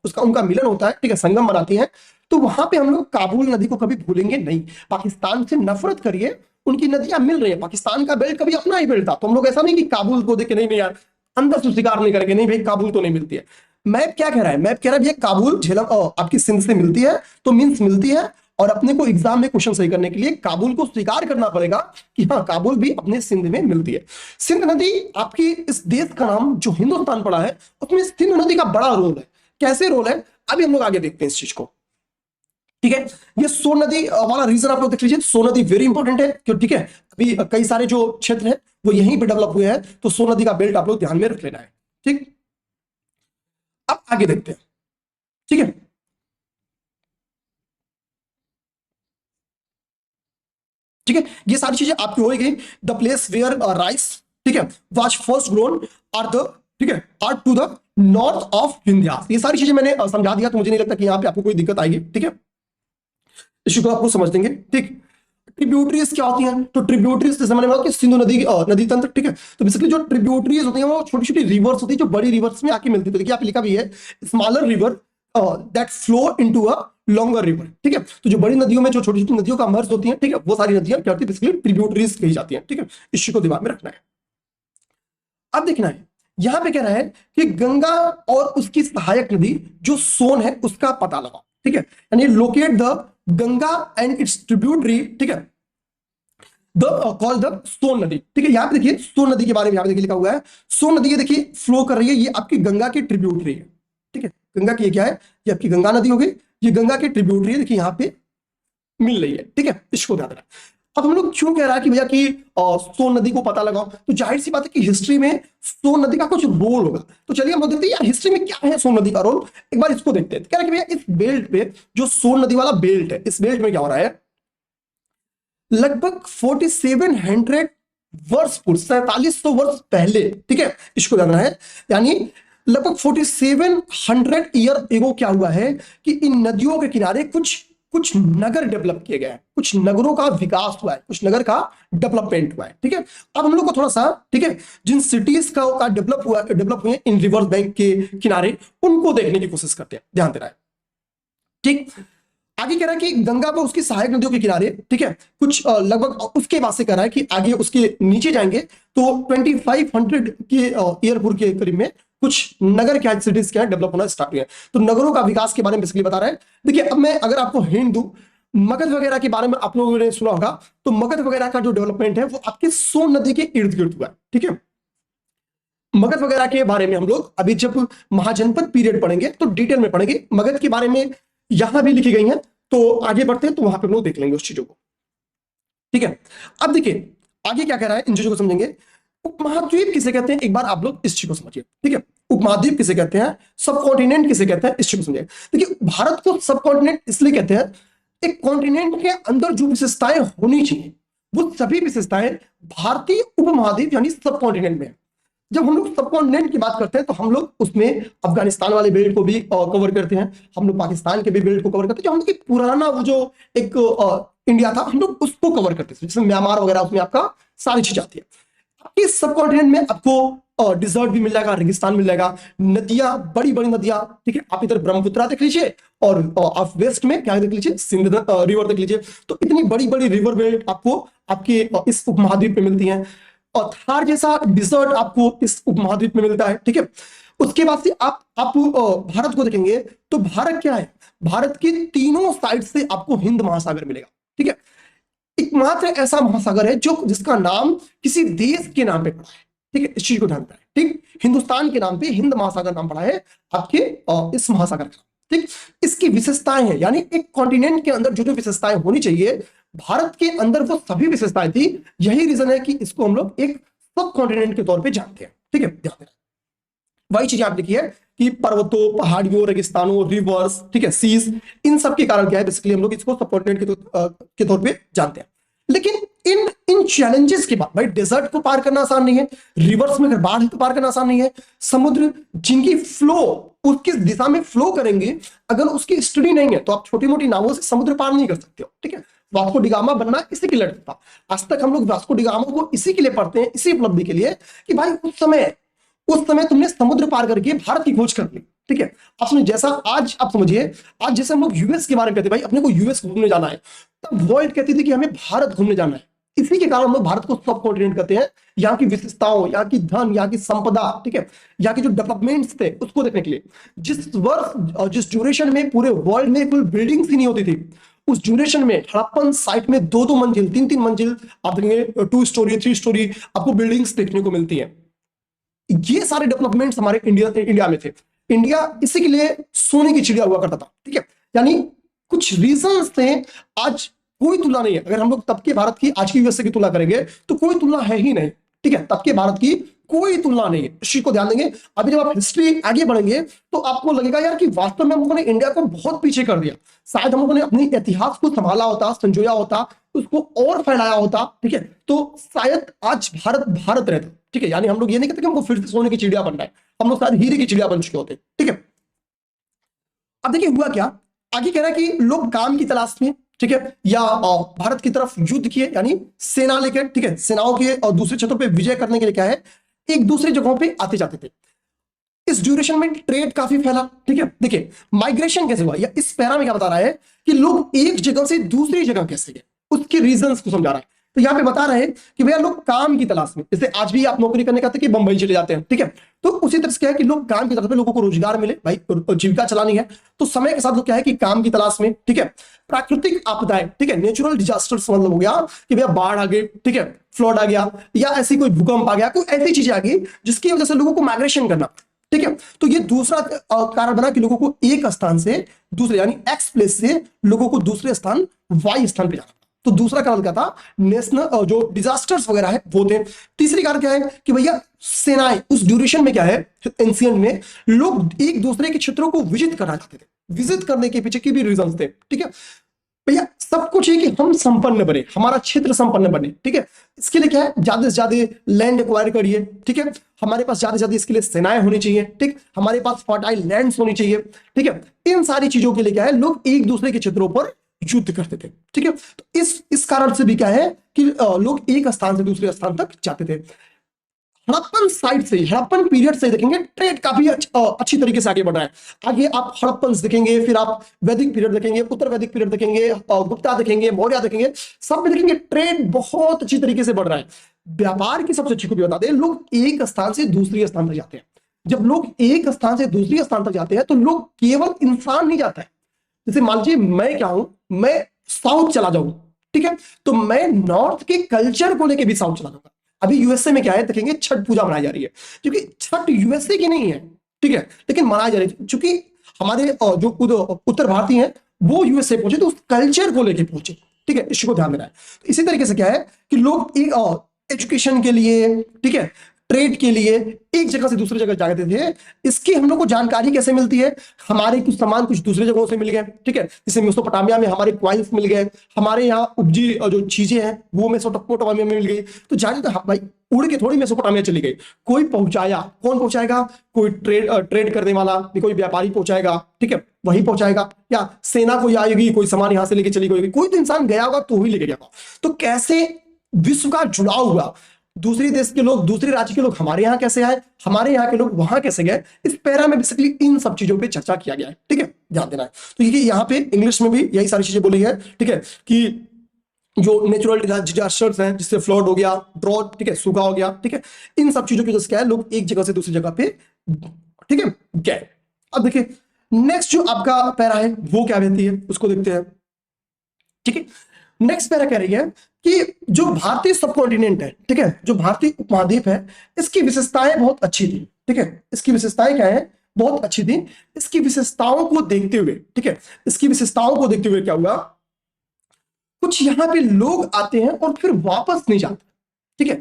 उसका उनका मिलन होता है, ठीक है, संगम बनाती हैं। तो वहां पे हम लोग काबुल नदी को कभी भूलेंगे नहीं। पाकिस्तान से नफरत करिए, उनकी नदियां मिल रही है, पाकिस्तान का बेल्ट कभी अपना ही बेल्ट था, तो हम लोग ऐसा नहीं कि काबुल को देख के नहीं यार अंदर से स्वीकार नहीं करेंगे, नहीं भाई काबुल तो नहीं मिलती है। मैप क्या कह रहा है, मैप कह रहा है भैया काबुल झेलम आपकी सिंध से मिलती है, तो मीन्स मिलती है, और अपने को एग्जाम में क्वेश्चन सही करने के लिए काबुल को स्वीकार करना पड़ेगा कि हाँ काबुल भी अपने सिंध में मिलती है। सिंध नदी आपकी इस देश का नाम जो हिंदुस्तान पड़ा है उसमें सिंध नदी का बड़ा रोल है। कैसे रोल है अभी हम लोग आगे देखते हैं इस चीज को। ठीक है, ये सोन नदी वाला रीजन आप लोग देख लीजिए, सोन नदी वेरी इंपॉर्टेंट है क्यों, ठीक है, अभी कई सारे जो क्षेत्र है वो यहीं पे डेवलप हुए हैं, तो सोन नदी का बेल्ट आप लोग ध्यान में रख लेना है। ठीक, अब आगे देखते हैं। ठीक है, ठीक है, ये सारी चीजें आपकी हो गई। द प्लेस वेयर राइस, ठीक है, was first grown are the, ठीक है, are to the north of Vindhyas. ये सारी चीजें मैंने समझा दिया, तो मुझे नहीं लगता कि यहां पे आपको कोई दिक्कत आएगी। ठीक है, इसी को आपको समझ देंगे। ठीक, ट्रिब्यूटरीज क्या होती हैं, तो ट्रिब्यूटरीज जैसे मैंने बोला कि सिंधु नदी नदी तंत्र, ठीक है, तो बेसिकली जो ट्रिब्यूटरीज होती हैं वो छोटी छोटी रिवर्स होती है जो बड़ी रिवर्स में आके मिलती है। तो देखिए आप लिखा भी है smaller river that flow into a longer river. ठीक है, तो जो बड़ी नदियों में जो छोटी छोटी नदियों का मर्ज होती है, ठीक है, वो सारी नदियां क्या होती है, बेसिकली ट्रिब्यूटरीज कही जाती हैं। ठीक है, इसी को दिमाग में रखना है। अब देखना है यहां पे कह रहा है कि गंगा और उसकी सहायक नदी जो सोन है उसका पता लगाओ। ठीक है, यानी locate the Ganga and it's tributary, ठीक है, द कॉल द सोन नदी। ठीक है, यहां पे देखिए सोन नदी के बारे में यहां पे देखिए लिखा हुआ है, सोन नदी ये देखिए फ्लो कर रही है, ये आपकी गंगा की ट्रिब्यूटरी है। ठीक है, गंगा की ये क्या है, ये आपकी गंगा नदी हो गई, ये गंगा की ट्रिब्यूटरी है, देखिए यहां पे मिल रही है। ठीक है, इसको ध्यान रखना। अब हम लोग क्यों कह रहा है कि भैया कि सोन नदी को पता लगाओ, तो जाहिर सी बात है कि हिस्ट्री में सोन नदी का कुछ रोल होगा। तो चलिए हम लोग देखते हैं यार हिस्ट्री में क्या है सोन नदी का रोल, एक बार इसको देखते हैं। कह रहा है कि भैया इस बेल्ट पे जो सोन नदी वाला बेल्ट है, इस बेल्ट में क्या हो रहा है, लगभग 4700 वर्ष पूर्व, 4700 वर्ष पहले, ठीक है, इसको जानना है, यानी लगभग 4700 ईयर एगो क्या हुआ है कि इन नदियों के किनारे कुछ नगर डेवलप किए गए हैं, कुछ नगरों का विकास हुआ है, कुछ नगर का डेवलपमेंट हुआ है। ठीक है, अब हम लोग को थोड़ा सा, ठीक है, जिन सिटीज का डेवलप हुए इन रिवर बैंक के किनारे, उनको देखने की कोशिश करते हैं, ध्यान देना है। ठीक, आगे कह रहा है कि गंगा पर उसकी सहायक नदियों के किनारे, ठीक है, कुछ लगभग उसके बाद से कह रहा है कि आगे उसके नीचे जाएंगे तो 2500 के ईयर पूर्व के करीब में कुछ नगर क्या सिटीज क्या डेवलप होना स्टार्ट हुए। तो नगरों का विकास के बारे में बेसिकली बता रहा है। देखिए अब मैं अगर आपको हिंट दूं, मगध वगैरह के बारे में आप लोगों ने सुना होगा, तो मगध वगैरह का जो डेवलपमेंट है वो आपकी सोन नदी के इर्द गिर्द हुआ है। ठीक है, मगध वगैरह के बारे में हम लोग अभी जब महाजनपद पीरियड पढ़ेंगे तो डिटेल में पढ़ेंगे, मगध के बारे में यहां भी लिखी गई है, तो आगे बढ़ते हैं तो वहां पे हम लोग देख लेंगे उस चीजों को। ठीक है, अब देखिए आगे क्या कह रहा है, इन चीजों को समझेंगे। उपमहाद्वीप किसे कहते हैं, एक बार आप लोग इस चीज को समझिए। ठीक है, उपमहाद्वीप किसे कहते हैं, सब कॉन्टिनेंट किसे कहते हैं, इस चीज को समझिए। देखिए भारत को सब कॉन्टिनेंट इसलिए कहते हैं, एक कॉन्टिनेंट के अंदर जो विशेषताएं होनी चाहिए वो सभी विशेषताएं भारतीय उपमहाद्वीप यानी सब कॉन्टिनेंट में है। जब हम लोग सबकॉन्टिनेंट की बात करते हैं तो हम लोग उसमें अफगानिस्तान वाले बेल्ट को भी कवर करते हैं, हम लोग पाकिस्तान के भी बेल्ट को कवर करते हैं, जो हम लोग एक पुराना वो जो एक इंडिया था हम लोग उसको कवर करते थे, जैसे म्यांमार वगैरह, उसमें आपका सारी चीज आती है। इस सब कॉन्टिनेंट में आपको डिजर्ट भी मिल जाएगा, रेगिस्तान मिल जाएगा, नदियां, बड़ी बड़ी नदियां, ठीक है। आप इधर ब्रह्मपुत्रा देख लीजिए और आप वेस्ट में क्या देख लीजिए, सिंध रिवर देख लीजिए। तो इतनी बड़ी बड़ी रिवर बेल्ट आपको आपके इस उपमहाद्वीप में मिलती हैं, और थार जैसा डिजर्ट आपको इस उपमहाद्वीप में मिलता है, ठीक है। उसके बाद से आप भारत को देखेंगे तो भारत क्या है, भारत के तीनों साइड से आपको हिंद महासागर मिलेगा, ठीक है। एकमात्र ऐसा महासागर है जो जिसका नाम किसी देश के नाम पे पड़ा है, ठीक है। इस चीज को ध्यान रखें, ठीक। हिंदुस्तान के नाम पे हिंद महासागर नाम पड़ा है आपके इस महासागर का, ठीक। इसकी विशेषताएं हैं, यानी एक कॉन्टिनेंट के अंदर जो जो विशेषताएं होनी चाहिए भारत के अंदर वो सभी विशेषताएं थी। यही रीजन है कि इसको हम लोग एक सब कॉन्टिनेंट के तौर पे जानते हैं, ठीक है। ध्यान देना, वही चीज आप देखिए कि पर्वतों, पहाड़ियों, रेगिस्तानों, रिवर्स, ठीक है, सीज, इन सब के कारण क्या है, बेसिकली हम लोग इसको सब कॉन्टिनेंट के तौर पे जानते हैं। लेकिन इन इन चैलेंजेस के बाद भाई, डेजर्ट को पार करना आसान नहीं है, रिवर्स में अगर बाढ़ है तो पार करना आसान नहीं है, समुद्र जिनकी फ्लो उसकी दिशा में फ्लो करेंगे, अगर उसकी स्टडी नहीं है तो आप छोटी मोटी नावों से समुद्र पार नहीं कर सकते हो, ठीक है। वास्को डिगामा बनना इसी के लिए था। आज तक हम लोग वास्को डिगामा को इसी के लिए पढ़ते हैं, इसी उपलब्धि के लिए कि भाई उस समय तुमने समुद्र पार करके भारत की खोज कर ली, ठीक है। आप समझिए, जैसा आज आप समझिए, आज जैसे हम लोग यूएस के बारे में कहते हैं भाई अपने को यूएस घूमने जाना है, तब वर्ल्ड कहती थी कि हमें भारत घूमने जाना है। इसी के कारण हम लोग भारत को सब कॉन्टिनेंट कहते हैं, यहाँ की विशेषताओं, यहाँ की धन, यहाँ की संपदा, ठीक है, यहाँ के जो डेवलपमेंट्स थे उसको देखने के लिए। जिस वर्ष जिस ड्यूरेशन में पूरे वर्ल्ड में कोई बिल्डिंग्स ही नहीं होती थी, उस ड्यूरेशन में हड़प्पन साइट में 2-2 मंजिल, 3-3 मंजिल आप देखेंगे, 2 स्टोरी 3 स्टोरी आपको बिल्डिंग्स देखने को मिलती है। ये सारे डेवलपमेंट्स हमारे इंडिया में थे। इंडिया इसी के लिए सोने की चिड़िया हुआ करता था, ठीक है। यानी कुछ रीजंस थे, आज कोई तुलना नहीं है। अगर हम लोग तब के भारत की आज की यूएसए की तुलना करेंगे तो कोई तुलना है ही नहीं, ठीक है। तब के भारत की कोई तुलना नहीं है, इस चीज को ध्यान देंगे। अभी जब आप हिस्ट्री आगे बढ़ेंगे तो आपको लगेगा यार कि वास्तव में हम लोगों ने इंडिया को बहुत पीछे कर दिया। शायद हम लोगों ने अपने इतिहास को संभाला होता, संजोया होता, उसको और फैलाया होता, ठीक है, तो शायद आज भारत भारत रहता, ठीक है। यानी हम लोग ये नहीं कहते कि हमको फिर से सोने की चिड़िया बनना है, हम लोग शायद हीरे की चिड़िया बन चुके होते, ठीक है। अब देखिए हुआ क्या, आगे कह रहा है कि लोग काम की तलाश में, ठीक है, या भारत की तरफ युद्ध किए, यानी सेना लेकर, ठीक है, सेनाओं के और दूसरे क्षेत्रों पे विजय करने के लिए क्या है, एक दूसरे जगहों पे आते जाते थे। इस ड्यूरेशन में ट्रेड काफी फैला, ठीक है। देखिए माइग्रेशन कैसे हुआ, या इस पैरा में क्या बता रहा है कि लोग एक जगह से दूसरी जगह कैसे गए, उसके रीजंस को समझा रहा है। तो यहाँ पे बता रहे हैं कि भैया लोग काम की तलाश में, जैसे आज भी आप नौकरी करने कहते हैं कि बंबई चले जाते हैं, ठीक है, तो उसी तरह से क्या है कि लोग काम की तलाश में, लोगों को रोजगार मिले, भाई जीविका चलानी है, तो समय के साथ लोग क्या है कि काम की तलाश में, ठीक है। प्राकृतिक आपदाएं, ठीक है, नेचुरल डिजास्टर्स मतलब हो गया कि भैया बाढ़ आ गई, ठीक है, फ्लड आ गया, या ऐसी कोई भूकंप आ गया, कोई ऐसी चीजें आ गई जिसकी वजह से लोगों को माइग्रेशन करना, ठीक है। तो ये दूसरा कारण बना कि लोगों को एक स्थान से दूसरे, यानी एक्स प्लेस से लोगों को दूसरे स्थान वाई स्थान पे जाना। तो दूसरा कारण क्या था, नेशनल जो डिजास्टर्स वगैरह है वो थे। तीसरी कारण क्या है कि भैया सेनाएं, उस ड्यूरेशन में क्या है, एंशिएंट में लोग एक दूसरे के क्षेत्रों को विजिट करना चाहते थे। विजिट करने के पीछे की भी रीजंस थे, ठीक है। भैया सब कुछ है कि हम संपन्न बने, हमारा क्षेत्र संपन्न बने, ठीक है। इसके लिए क्या है, ज्यादा से ज्यादा लैंड एक्वायर करिए, ठीक है, हमारे पास ज्यादा से ज्यादा इसके लिए सेनाएं होनी चाहिए, ठीक, हमारे पास फर्टाइल लैंड्स होनी चाहिए, ठीक है। इन सारी चीजों के लिए क्या है, लोग एक दूसरे के क्षेत्रों पर युद्ध करते थे, ठीक है। तो इस कारण से भी क्या है कि लोग एक स्थान से दूसरे स्थान तक जाते थे। हड़प्पन साइड से, हड़प्पन पीरियड से देखेंगे ट्रेड काफी अच्छी तरीके से आगे बढ़ रहा है। आगे आप हड़प्पन देखेंगे, फिर आप वैदिक पीरियड देखेंगे, उत्तर वैदिक पीरियड देखेंगे, गुप्ता देखेंगे, मौर्य देखेंगे, सब में देखेंगे ट्रेड बहुत अच्छी तरीके से बढ़ रहा है। व्यापार की सबसे अच्छी खूबी बता दें, लोग एक स्थान से दूसरे स्थान तक जाते हैं। जब लोग एक स्थान से दूसरे स्थान तक जाते हैं तो लोग केवल इंसान नहीं जाता है। जैसे मान लीजिए मैं क्या हूं, मैं साउथ चला जाऊं, ठीक है, तो मैं नॉर्थ के कल्चर को लेके भी साउथ चला जाऊंगा। अभी यूएसए में क्या है देखेंगे, छठ पूजा मनाई जा रही है, क्योंकि छठ यूएसए की नहीं है, ठीक है, लेकिन मनाई जा रही है क्योंकि हमारे जो उत्तर भारतीय हैं वो यूएसए पहुंचे तो उस कल्चर को लेके पहुंचे, ठीक है, इसी को ध्यान देना है। तो इसी तरीके से क्या है कि लोग एक एजुकेशन के लिए, ठीक है, ट्रेड के लिए एक जगह से दूसरी जगह जाते थे। इसकी हम लोग को जानकारी कैसे मिलती है? हमारे कुछ सामान कुछ दूसरी जगहों से मिल गए, ठीक है। जैसे मेसोपोटामिया में हमारे क्वाइंस मिल गए, हमारे यहाँ उपजी जो चीजें हैं वो मेसोपोटामिया में मिल गई। तो जाने तो भाई उड़ के थोड़ी मेसोपोटामिया चली गई, कोई पहुंचाया। कौन पहुंचाएगा? कोई ट्रेड करने वाला, कोई व्यापारी पहुंचाएगा, ठीक है, वही पहुंचाएगा। या सेना कोई आएगी, कोई सामान यहां से लेके चली गई, कोई तो इंसान गया होगा तो ही लेके गया होगा। तो कैसे विश्व का जुड़ाव हुआ? दूसरे देश के लोग, दूसरे राज्य के लोग हमारे यहाँ कैसे आए, हमारे यहाँ के लोग वहां कैसे गए, इस पैरा में बेसिकली इन सब चीजों पे चर्चा किया गया है, ठीक है, ध्यान देना है। तो ये यहाँ पे इंग्लिश में भी यही सारी चीजें बोली है, ठीक है, कि जो नेचुरल डिजास्टर्स हैं, जिससे फ्लड हो गया, ड्रॉट, ठीक है, सूखा हो गया, ठीक है, इन सब चीजों की वजह से क्या है, लोग एक जगह से दूसरी जगह पे, ठीक है, गए। अब देखिए नेक्स्ट जो आपका पैरा है वो क्या कहती है, उसको देखते हैं, ठीक है। नेक्स्ट पैरा कह रही है कि जो भारतीय सबकॉन्टिनेंट है, ठीक है, जो भारतीय उपमहाद्वीप है, इसकी विशेषताएं बहुत अच्छी थी, ठीक है। इसकी विशेषताएं क्या है? बहुत अच्छी थी। इसकी विशेषताओं को देखते हुए, ठीक है, इसकी विशेषताओं को देखते हुए क्या हुआ, कुछ यहां पे लोग आते हैं और फिर वापस नहीं जाते, ठीक है।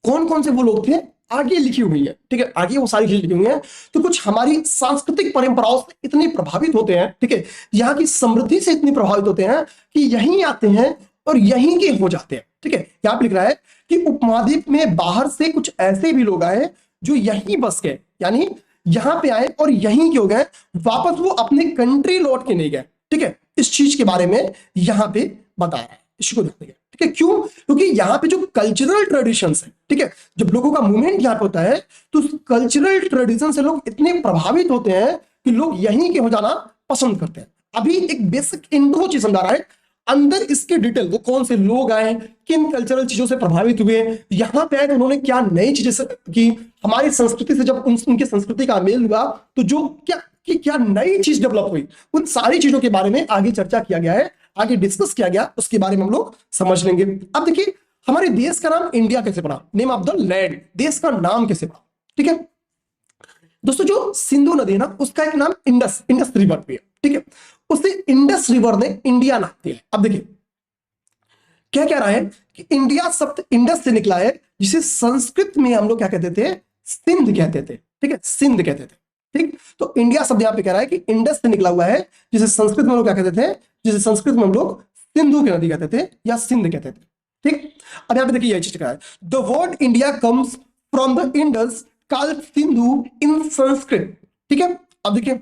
कौन कौन से वो लोग थे आगे लिखी हुई है, ठीक है, आगे वो सारी चीजें लिखी हुई है। तो कुछ हमारी सांस्कृतिक परंपराओं से इतने प्रभावित होते हैं, ठीक है, यहाँ की समृद्धि से इतने प्रभावित होते हैं कि यहीं आते हैं और यहीं के हो जाते हैं, ठीक है। यहाँ पे लिख रहा है कि उपमहाद्वीप में बाहर से कुछ ऐसे भी लोग आए जो यहीं बस गए, यानी यहां पे आए और यहीं के हो गए, वापस वो अपने कंट्री लौट के नहीं गए, ठीक है। इस चीज के बारे में यहां पे बता रहा है, इसको ध्यान देंगे, ठीक है। क्यों? क्योंकि यहाँ पे जो कल्चरल ट्रेडिशंस है, ठीक है, जब लोगों का मूवमेंट यहाँ पे होता है तो कल्चरल ट्रेडिशन से लोग इतने प्रभावित होते हैं कि लोग यहीं के हो जाना पसंद करते हैं। अभी एक बेसिक इंट्रो चीज समझा रहा है, अंदर इसके डिटेल, वो कौन से लोग आए, किन कल्चरल चीजों से प्रभावित हुए, यहां पे आए तो उन्होंने क्या नई चीजें की, हमारी संस्कृति से जब उनकी संस्कृति का मेल हुआ तो जो क्या नई चीज डेवलप हुई, उन सारी चीजों के बारे में आगे चर्चा किया गया है, आगे डिस्कस किया गया, उसके बारे में हम लोग समझ लेंगे। अब देखिए हमारे देश का नाम इंडिया कैसे पड़ा, नेम ऑफ द लैंड, देश का नाम कैसे पड़ा, ठीक है दोस्तों। जो सिंधु नदी है ना, उसका एक नाम इंडस रिवर भी है, ठीक है, उसे इंडस रिवर ने इंडिया नाम दिया। अब देखिए क्या कह रहा है कि इंडिया शब्द इंडस से निकला है, जिसे संस्कृत में हम लोग क्या कहते थे, सिंध कहते थे, ठीक है, सिंध कहते थे, ठीक। तो इंडिया शब्द यहां पे कह रहा है कि इंडस से निकला हुआ है, जिसे संस्कृत में हम लोग क्या कहते थे, जिसे संस्कृत में हम लोग सिंधु की नदी कहते थे या सिंध कहते थे, ठीक। अब यहां पे देखिए यही चीज कहा है, the word India comes from the Indus called Sindhu in Sanskrit, ठीक है। अब देखिए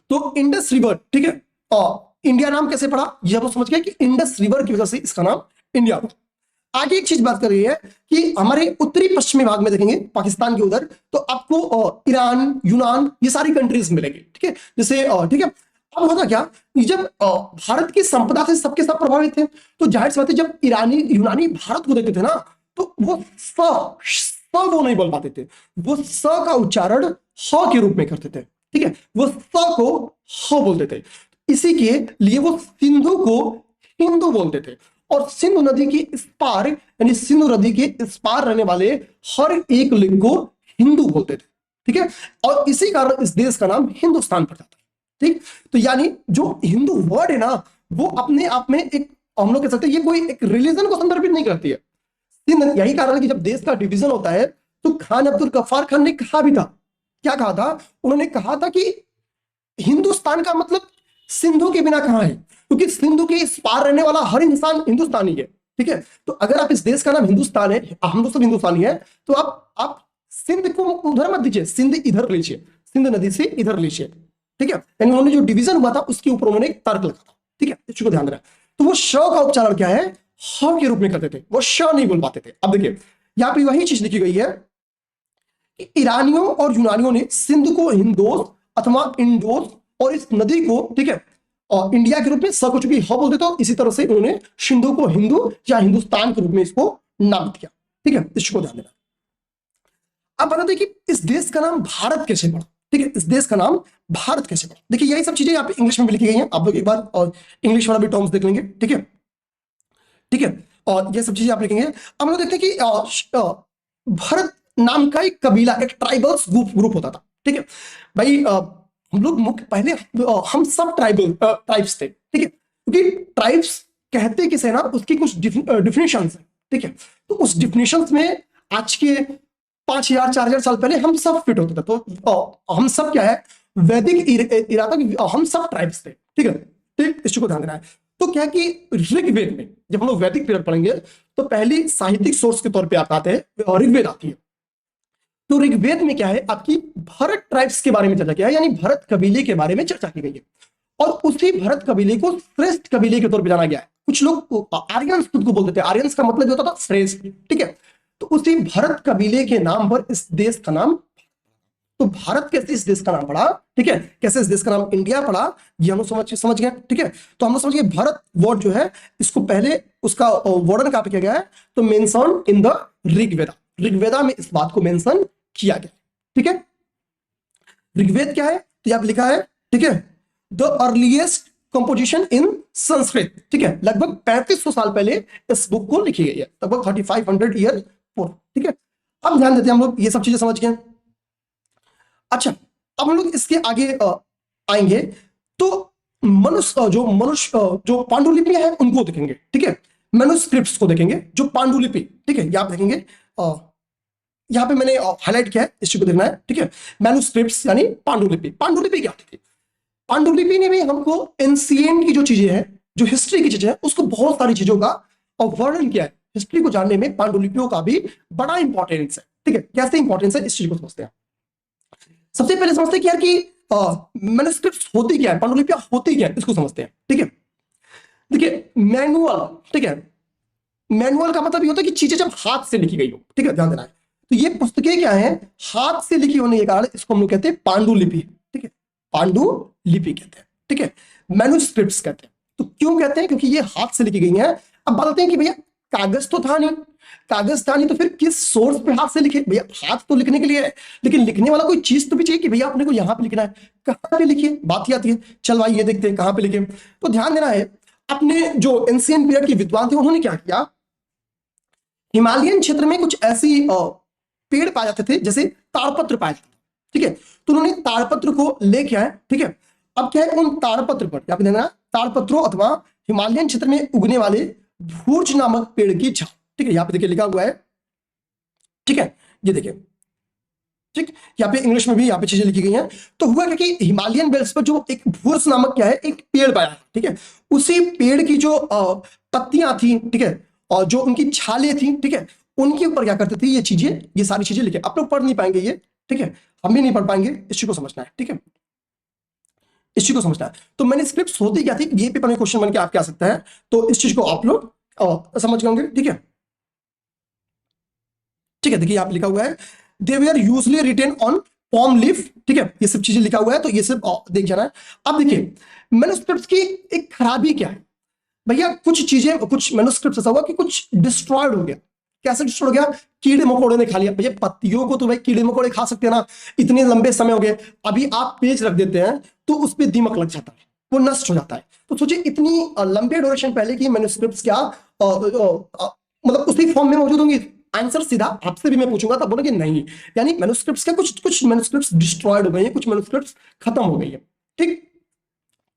तो इंडस रिवर, ठीक है, और इंडिया नाम कैसे पड़ा, यह हम समझ गए कि इंडस रिवर की वजह से इसका नाम इंडिया पड़ा। आगे एक चीज बात कर रही है कि हमारे उत्तरी पश्चिमी भाग में देखेंगे पाकिस्तान के उधर, तो आपको ईरान, यूनान, ये सारी कंट्रीज मिलेंगे, ठीक है, जैसे ठीक है। अब होता क्या, जब भारत की संपदा से सबके सब प्रभावित थे, तो जाहिर सी बात है जब यूनानी भारत को देखते थे ना, तो वो वो नहीं बोल पाते थे, वो स का उच्चारण ह के रूप में करते थे, ठीक है, वो स को ह बोलते थे। इसी के लिए वो सिंधु को हिंदू बोलते थे, और सिंधु नदी के इस पार, यानी सिंधु नदी के इस पार रहने वाले हर एक लिंग को हिंदू बोलते थे, ठीक है। और इसी कारण इस देश का नाम हिंदुस्तान पड़ता था, ठीक। तो यानी जो हिंदू वर्ड है ना, वो अपने आप में एक, हम लोग कह सकते हैं, ये कोई एक रिलीजन को संदर्भित नहीं करती है। यही कारण है कि जब देश का डिवीजन होता है तो खान अब्दुल गफ्फार खान ने कहा भी था, क्या कहा था, उन्होंने कहा था कि हिंदुस्तान का मतलब सिंधु के बिना कहां है, क्योंकि सिंधु के इस पार रहने वाला हर इंसान हिंदुस्तानी है, ठीक है। तो अगर आप इस देश का नाम हिंदुस्तान है, हम लोग सब हिंदुस्तानी है, तो आप सिंध को उधर मत दीजिए, सिंध इधर लीजिए, सिंध नदी से इधर लीजिए, ठीक है। यानी उन्होंने जो डिवीजन हुआ था उसके ऊपर उन्होंने एक तर्क लगा था, ठीक है, इसको ध्यान रखना। तो वो श का उच्चारण क्या है, ह के रूप में करते थे, वो श नहीं बोल पाते थे। अब देखिए यहां पे वही चीज लिखी गई है कि ईरानियों और यूनानियों ने सिंध को हिंदोस अथवा इंडोस और इस नदी को, ठीक है, और इंडिया के रूप में स को चूंकि ह बोलते थे, इसी तरह से उन्होंने सिंधु को हिंदू या हिंदुस्तान के रूप में इसको नाम दिया, ठीक है, इसको ध्यान देना। अब बताते कि इस देश का नाम भारत कैसे पड़ा, ठीक है, इस देश का नाम भारत कैसे पड़ा। देखिए यही सब चीजें यहाँ पे इंग्लिश में भी लिखी गई हैं, आप लोग एक बार और इंग्लिश वाला भी टर्म्स देख लेंगे, ठीक है, ठीक है, और ये सब चीजें आप लिखेंगे। अब हम लोग देखते हैं कि भरत नाम का एक कबीला, एक ट्राइबल्स ग्रुप होता था, ठीक है भाई। हम लोग मुख्य पहले हम सब ट्राइब्स थे, ठीक है, क्योंकि ट्राइब्स कहते किसे ना, उसकी कुछ डिफिनेशंस है, ठीक है। तो उस डिफिनेशंस में आज के 5000 4000 साल पहले हम सब फिट होते थे। तो हम सब क्या है, वैदिक इरा तक हम सब ट्राइब्स थे, ठीक है। ठीक, इस चीज को ध्यान देना है। तो क्या है कि ऋग्वेद में जब हम लोग वैदिक पीरियड पढ़ेंगे तो पहली साहित्यिक सोर्स के तौर पे आते हैं ऋग्वेद आती है। तो ऋग्वेद में क्या है, आपकी भरत ट्राइब्स के बारे में चर्चा किया है, यानी भरत कबीले के बारे में चर्चा की गई है। और उसी भरत कबीले को श्रेष्ठ कबीले के तौर पे जाना गया है। कुछ लोग आर्यंस खुद को बोलते थे, आर्यंस का मतलब होता था श्रेष्ठ, ठीक है। तो उसी भरत कबीले के नाम पर इस देश का नाम, तो भारत कैसे इस देश का नाम पड़ा, ठीक है, कैसे इस देश का नाम इंडिया पड़ा, ये हम लोग समझ गए, ठीक है। तो हम लोग समझ गए भारत वर्ड जो है इसको पहले उसका वर्णन कहां पे किया गया है, तो mention in the Rigveda. Rigveda में इस बात को मेंशन किया गया, ठीक है। ऋग्वेद क्या है, तो यहाँ पे लिखा है, ठीक है, the earliest composition in Sanskrit, ठीक है। लगभग 3500 साल पहले इस बुक को लिखी गई है, लगभग 3500 ईयर पूर्व, ठीक है। अब ध्यान देते हैं हम लोग, ये सब चीजें समझ गए। अच्छा, अब हम लोग इसके आगे आएंगे तो मनुष्य जो पांडुलिपि है उनको देखेंगे, ठीक है। मैन्युस्क्रिप्ट्स को देखेंगे, जो पांडुलिपि, ठीक है, यहाँ देखेंगे। यहाँ पे मैंने हाईलाइट किया है, इस चीज को देखना है, ठीक है। मैन्युस्क्रिप्ट्स यानी पांडुलिपि। पांडुलिपि क्या होती थी, पांडुलिपि ने भी हमको एंशिएंट की जो चीजें हैं, जो हिस्ट्री की चीजें हैं, उसको बहुत सारी चीजों का वर्णन किया है। हिस्ट्री को जानने में पांडुलिपियों का भी बड़ा इंपॉर्टेंस है, ठीक है। कैसे इंपॉर्टेंस है इस चीज को समझते हैं। सबसे पहले समझते हैं कि यार कि मैन्युस्क्रिप्ट्स होती क्या है, पांडुलिपियां होती क्या है, इसको समझते हैं, ठीक है। देखिए मैनुअल, ठीक है, मैनुअल का मतलब ये होता है कि चीजें जब हाथ से लिखी गई हो, ठीक है, ध्यान देना है। तो ये पुस्तकें क्या है, हाथ से लिखी होने के कारण इसको हम लोग कहते हैं पांडुलिपि, ठीक है, पांडुलिपि कहते हैं, ठीक है। मैन्युस्क्रिप्ट्स कहते हैं। तो क्यों कहते हैं, क्योंकि ये हाथ से लिखी गई है। अब बताते हैं कि भैया कागज तो था नहीं, कागज था नहीं तो फिर किस सोर्स पे हाथ से लिखे, भैया हाथ तो लिखने के लिए है, लेकिन लिखने वाला कोई चीज तो भी चाहिए कि भैया अपने को यहां पे लिखना है, कहां पे लिखिए, बात ही आती है। चल भाई ये देखते हैं कहां पे लिखे। तो ध्यान देना है, अपने जो एंशिएंट पीरियड के विद्वान थे उन्होंने क्या किया, हिमालयन क्षेत्र में कुछ ऐसी पेड़ पाए जाते थे जैसे ताड़पत्र पाए जाते थे, ठीक है। तो उन्होंने ताड़पत्र को लेके आए, ठीक है। अब क्या है, उन ताड़पत्र पर यहाँ पे देना, ताड़पत्रों अथवा हिमालयन क्षेत्र में उगने वाले भूर्ज नामक पेड़ की छाल, ठीक है, यहाँ पे देखिए लिखा हुआ है, ठीक है, ये देखिए, ठीक, यहाँ पे इंग्लिश में भी यहाँ पे चीजें लिखी गई हैं। तो हुआ क्या कि हिमालयन बेल्ट्स पर जो एक भूर्ज नामक क्या है, एक पेड़ पाया, ठीक है, उसी पेड़ की जो पत्तियां थी, ठीक है, और जो उनकी छाले थी, ठीक है, उनके ऊपर क्या करते थे ये चीजें, ये सारी चीजें लिखे। आप लोग पढ़ नहीं पाएंगे ये, ठीक है, हम भी नहीं पढ़ पाएंगे, इस चीज को समझना है, ठीक है, इस चीज को समझना है। तो मैन्युस्क्रिप्ट्स होती क्या थी, ये पेपर में क्वेश्चन बन के आपके आ सकता है, तो इस चीज को आप लोग समझ गए होंगे, ठीक है, ठीक है। देखिए यहाँ पे लिखा हुआ है, दे वर यूजली रिटेन ऑन पॉम लीफ, ठीक है, ये सब चीजें लिखा हुआ है, तो ये सब देख जाना है। अब देखिए मैन्युस्क्रिप्ट्स की एक खराबी क्या है, भैया कुछ चीजें, कुछ मैन्युस्क्रिप्ट्स ऐसा हुआ कि कुछ डिस्ट्रॉयड हो गया। कैसे डिस्ट्रॉय हो गया, कीड़े मकोड़े ने खा लिया। भैया पत्तियों को तो भाई कीड़े मकोड़े खा सकते हैं ना, इतने लंबे समय हो गए, अभी आप पेज रख देते हैं तो उस पर दीमक लग जाता है, वो नष्ट हो जाता है। तो सोचिए इतनी लंबे ड्यूरेशन पहले की मैन्युस्क्रिप्ट्स क्या मतलब उसी फॉर्म में मौजूद होंगी। आंसर सीधा आपसे भी मैं पूछूंगा तब बोलोगे नहीं, यानी मैन्युस्क्रिप्ट्स क्या, कुछ मैन्युस्क्रिप्ट्स डिस्ट्रॉयड हो गई हैं, कुछ मैन्युस्क्रिप्ट्स खत्म हो गई है, ठीक।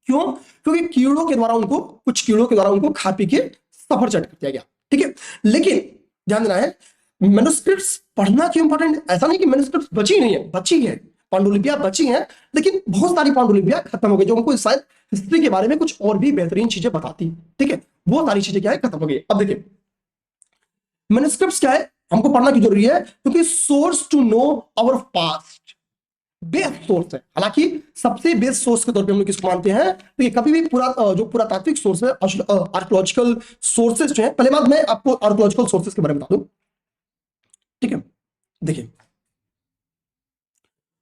क्यों, क्योंकि कीड़ों के द्वारा उनको, कुछ कीड़ों के द्वारा उनको खा पी के सफर चट कर दिया गया, ठीक है। लेकिन ध्यान देना है, मैन्युस्क्रिप्ट्स पढ़ना क्यों इंपॉर्टेंट, ऐसा नहीं कि मैन्युस्क्रिप्ट्स बची नहीं है, बची है, पांडुलिपियां बची हैं, लेकिन बहुत सारी पांडुलिपियां खत्म हो गई जो हमको शायद हिस्ट्री के बारे में कुछ और भी बेहतरीन चीजें बताती, ठीक है, वो सारी चीजें क्या है, खत्म हो गई। अब देखिए मैन्युस्क्रिप्ट्स क्या है, हमको पढ़ना क्यों जरूरी है, क्योंकि source to know our past, best source है। हालांकि सबसे बेस्ट सोर्स के तौर पे हम लोग किसको मानते हैं, तो ये कभी भी जो पुरातात्विक सोर्स है, आर्कियोलॉजिकल सोर्सेज जो है, पहले बात मैं आपको आर्कियोलॉजिकल सोर्सेज के बारे में बता दूं, ठीक है। देखिए